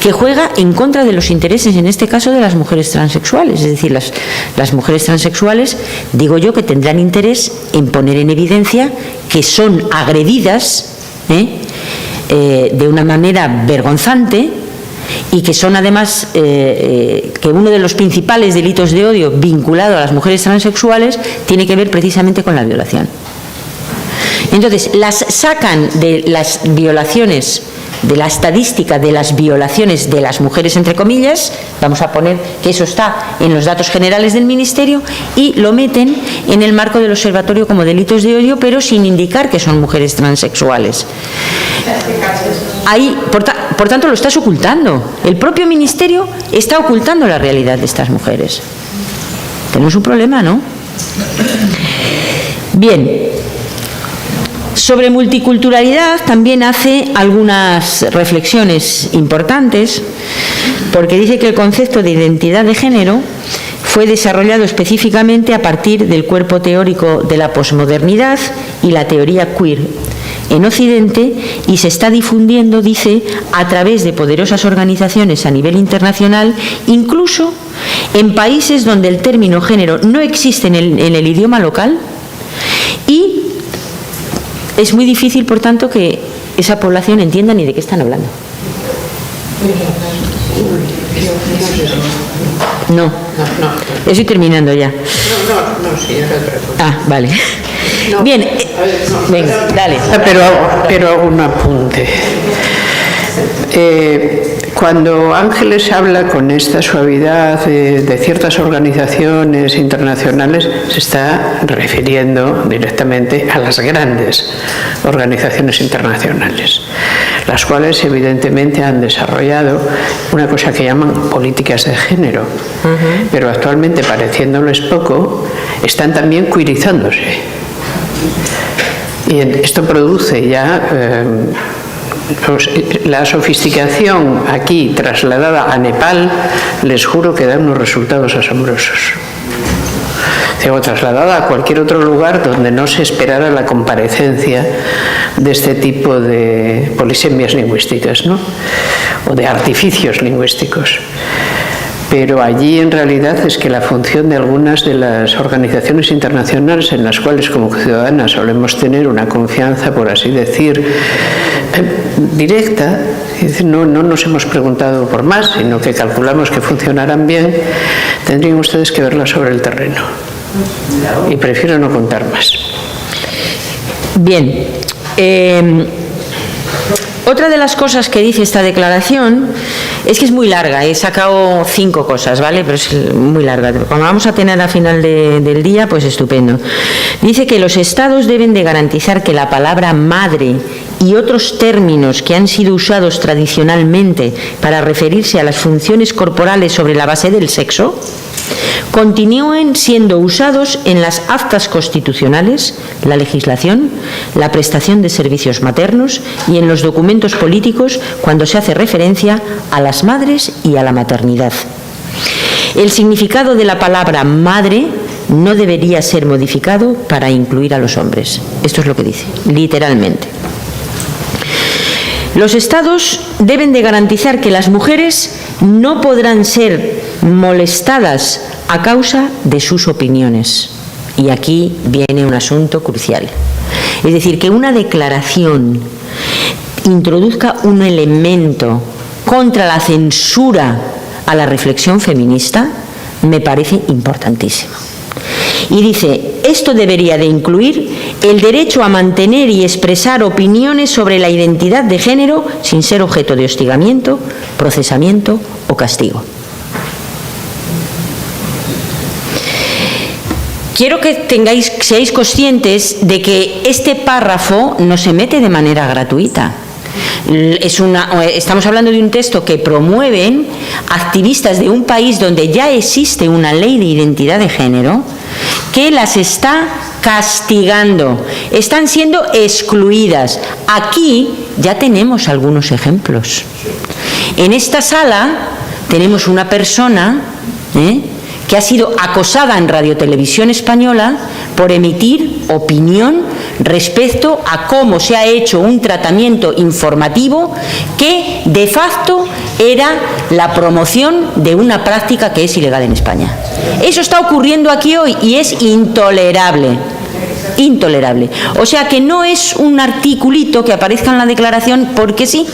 que juega en contra de los intereses, en este caso, de las mujeres transexuales. Es decir, las mujeres transexuales, digo yo, que tendrán interés en poner en evidencia que son agredidas de una manera vergonzante y que son además, que uno de los principales delitos de odio vinculado a las mujeres transexuales tiene que ver precisamente con la violación. Entonces, las sacan de las violaciones, de la estadística de las violaciones de las mujeres, entre comillas, vamos a poner que eso está en los datos generales del Ministerio, y lo meten en el marco del observatorio como delitos de odio, pero sin indicar que son mujeres transexuales. Ahí, por tanto, lo estás ocultando. El propio Ministerio está ocultando la realidad de estas mujeres. Tenemos un problema, ¿no? Bien. Sobre multiculturalidad también hace algunas reflexiones importantes, porque dice que el concepto de identidad de género fue desarrollado específicamente a partir del cuerpo teórico de la posmodernidad y la teoría queer en Occidente, y se está difundiendo, dice, a través de poderosas organizaciones a nivel internacional, incluso en países donde el término género no existe en el idioma local, y es muy difícil, por tanto, que esa población entienda ni de qué están hablando. No, estoy terminando ya.
Sí, es otra cosa.
Ah, vale. Bien, venga, dale.
Pero hago un apunte. Cuando Ángeles habla con esta suavidad de ciertas organizaciones internacionales, se está refiriendo directamente a las grandes organizaciones internacionales, las cuales evidentemente han desarrollado una cosa que llaman políticas de género, pero actualmente, pareciéndoles poco, están también queerizándose. Y esto produce ya la sofisticación aquí trasladada a Nepal, les juro que da unos resultados asombrosos. O trasladada a cualquier otro lugar donde no se esperara la comparecencia de este tipo de polisemias lingüísticas, ¿no? O de artificios lingüísticos. pero allí en realidad es que la función de algunas de las organizaciones internacionales en las cuales como ciudadanas solemos tener una confianza, por así decir, directa, no nos hemos preguntado por más, sino que calculamos que funcionarán bien, tendrían ustedes que verla sobre el terreno. Y prefiero no contar más.
Bien. Otra de las cosas que dice esta declaración es que es muy larga, he sacado 5 cosas, ¿vale? Pero es muy larga. Como vamos a tener al final del día, pues estupendo. Dice que los Estados deben de garantizar que la palabra madre y otros términos que han sido usados tradicionalmente para referirse a las funciones corporales sobre la base del sexo continúen siendo usados en las actas constitucionales, la legislación, la prestación de servicios maternos y en los documentos políticos cuando se hace referencia a las madres y a la maternidad. El significado de la palabra madre no debería ser modificado para incluir a los hombres. Esto es lo que dice, literalmente. Los Estados deben de garantizar que las mujeres no podrán ser molestadas a causa de sus opiniones. Y aquí viene un asunto crucial. Es decir, que una declaración introduzca un elemento contra la censura a la reflexión feminista me parece importantísimo. Y dice, esto debería de incluir el derecho a mantener y expresar opiniones sobre la identidad de género sin ser objeto de hostigamiento, procesamiento o castigo. Quiero que seáis conscientes de que este párrafo no se mete de manera gratuita. Estamos hablando de un texto que promueven activistas de un país donde ya existe una ley de identidad de género que las está castigando, están siendo excluidas. Aquí ya tenemos algunos ejemplos. En esta sala tenemos una persona que ha sido acosada en Radio Televisión Española por emitir opinión respecto a cómo se ha hecho un tratamiento informativo que de facto era la promoción de una práctica que es ilegal en España. Eso está ocurriendo aquí hoy y es intolerable. Intolerable. O sea que no es un articulito que aparezca en la declaración porque sí,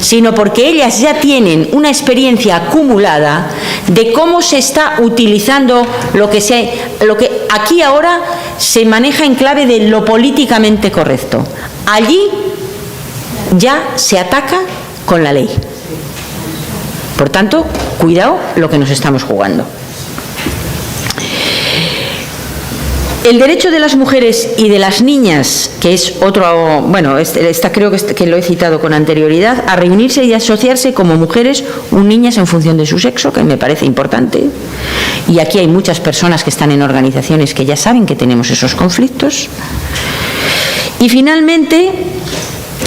sino porque ellas ya tienen una experiencia acumulada de cómo se está utilizando lo que aquí ahora se maneja en clave de lo políticamente correcto. Allí ya se ataca con la ley. Por tanto, cuidado lo que nos estamos jugando. El derecho de las mujeres y de las niñas, que es otro, bueno, esta creo que lo he citado con anterioridad, a reunirse y asociarse como mujeres o niñas en función de su sexo, que me parece importante. Y aquí hay muchas personas que están en organizaciones que ya saben que tenemos esos conflictos. Y finalmente,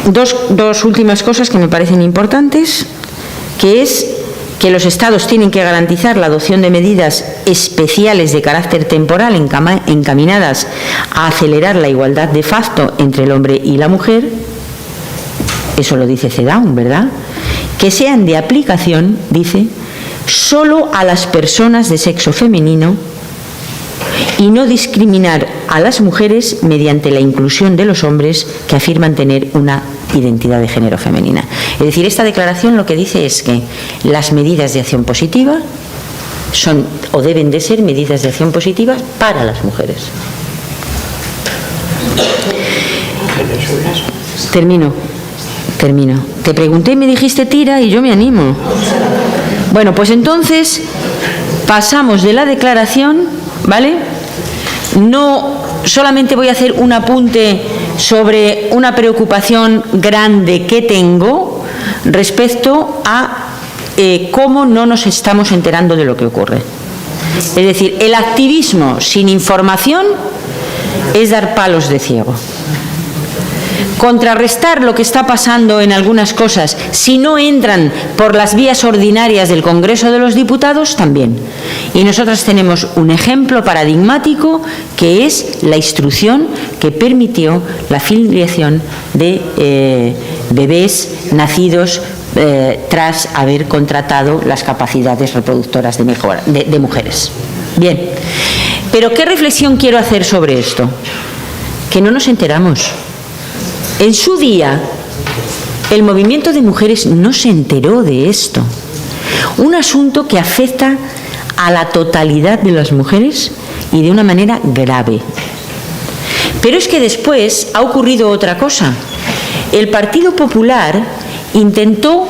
dos últimas cosas que me parecen importantes, que es que los Estados tienen que garantizar la adopción de medidas especiales de carácter temporal encaminadas a acelerar la igualdad de facto entre el hombre y la mujer, eso lo dice CEDAW, ¿verdad? Que sean de aplicación, dice, solo a las personas de sexo femenino y no discriminar a las mujeres mediante la inclusión de los hombres que afirman tener una identidad de género femenina. Es decir, esta declaración lo que dice es que las medidas de acción positiva son o deben de ser medidas de acción positiva para las mujeres. Termino. Te pregunté y me dijiste tira y yo me animo. Bueno, pues entonces pasamos de la declaración, ¿vale? No solamente voy a hacer un apunte sobre una preocupación grande que tengo respecto a cómo no nos estamos enterando de lo que ocurre. Es decir, el activismo sin información es dar palos de ciego. Contrarrestar lo que está pasando en algunas cosas, si no entran por las vías ordinarias del Congreso de los Diputados, también. Y nosotras tenemos un ejemplo paradigmático que es la instrucción que permitió la filiación de bebés nacidos tras haber contratado las capacidades reproductoras de mujeres. Bien, pero ¿qué reflexión quiero hacer sobre esto? Que no nos enteramos. En su día, el movimiento de mujeres no se enteró de esto. Un asunto que afecta a la totalidad de las mujeres y de una manera grave. Pero es que después ha ocurrido otra cosa. El Partido Popular intentó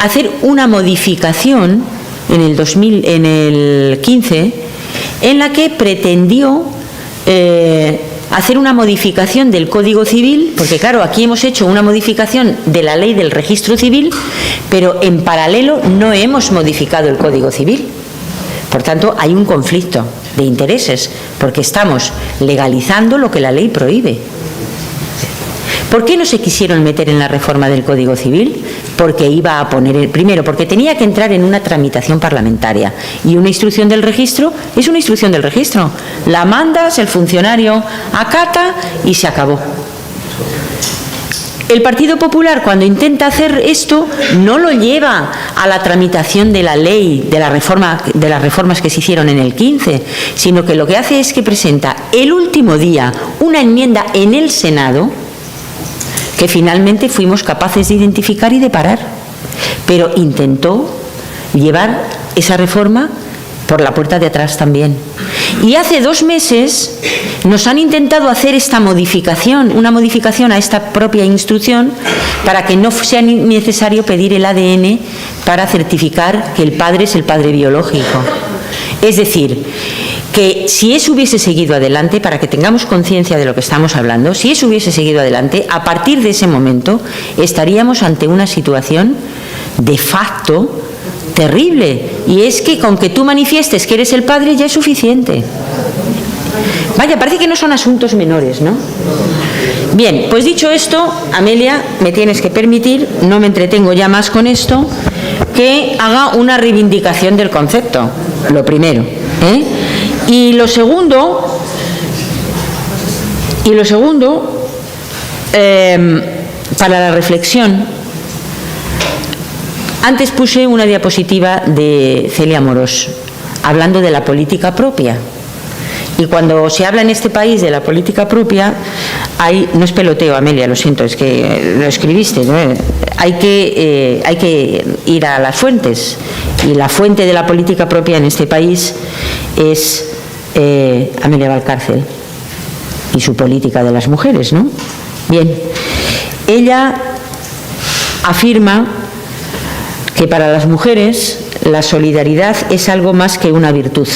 hacer una modificación en el 2015 en la que pretendió hacer una modificación del Código Civil, porque claro, aquí hemos hecho una modificación de la ley del registro civil, pero en paralelo no hemos modificado el Código Civil. Por tanto, hay un conflicto de intereses, porque estamos legalizando lo que la ley prohíbe. ¿Por qué no se quisieron meter en la reforma del Código Civil? Porque iba a poner, primero, porque tenía que entrar en una tramitación parlamentaria, y una instrucción del registro es una instrucción del registro. La mandas, el funcionario acata y se acabó. El Partido Popular, cuando intenta hacer esto, no lo lleva a la tramitación de la ley, de las reformas que se hicieron en el 15, sino que lo que hace es que presenta el último día una enmienda en el Senado que finalmente fuimos capaces de identificar y de parar. Pero intentó llevar esa reforma por la puerta de atrás también. Y hace 2 meses nos han intentado hacer esta modificación, una modificación a esta propia instrucción, para que no sea necesario pedir el ADN para certificar que el padre es el padre biológico. Es decir, que si eso hubiese seguido adelante, para que tengamos conciencia de lo que estamos hablando, si eso hubiese seguido adelante, a partir de ese momento estaríamos ante una situación de facto terrible, y es que con que tú manifiestes que eres el padre ya es suficiente. Vaya, parece que no son asuntos menores, ¿no? Bien, pues dicho esto, Amelia, me tienes que permitir, no me entretengo ya más con esto, que haga una reivindicación del concepto, lo primero, ¿eh? Y lo segundo, para la reflexión, antes puse una diapositiva de Celia Amorós, hablando de la política propia. Y cuando se habla en este país de la política propia, no es peloteo, Amelia, lo siento, es que lo escribiste, ¿no? Hay que ir a las fuentes. Y la fuente de la política propia en este país es Amelia Valcárcel y su política de las mujeres, ¿no? Bien, ella afirma que para las mujeres la solidaridad es algo más que una virtud.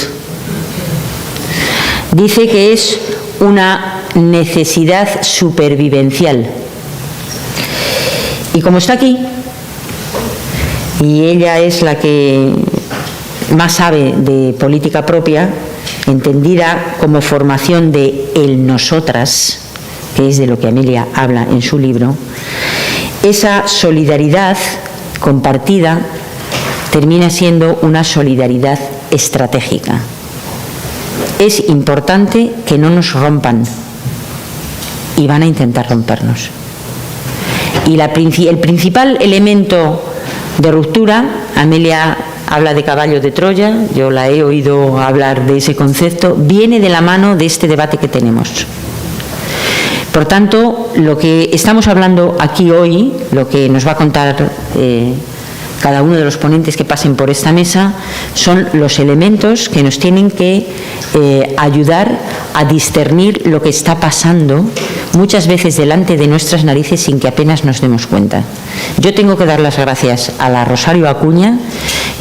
Dice que es una necesidad supervivencial. Y como está aquí, y ella es la que más sabe de política propia, entendida como formación de el nosotras, que es de lo que Amelia habla en su libro, esa solidaridad compartida termina siendo una solidaridad estratégica. Es importante que no nos rompan, y van a intentar rompernos. Y el principal elemento de ruptura, Amelia habla de caballo de Troya, yo la he oído hablar de ese concepto, viene de la mano de este debate que tenemos. Por tanto, lo que estamos hablando aquí hoy, lo que nos va a contar cada uno de los ponentes que pasen por esta mesa, son los elementos que nos tienen que ayudar a discernir lo que está pasando muchas veces delante de nuestras narices sin que apenas nos demos cuenta. Yo tengo que dar las gracias a la Rosario Acuña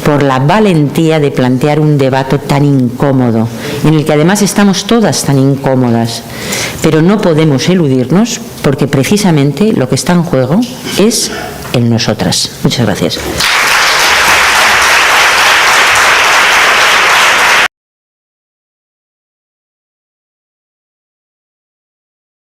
por la valentía de plantear un debate tan incómodo, en el que además estamos todas tan incómodas, pero no podemos eludirnos, porque precisamente lo que está en juego es el nosotras. Muchas gracias.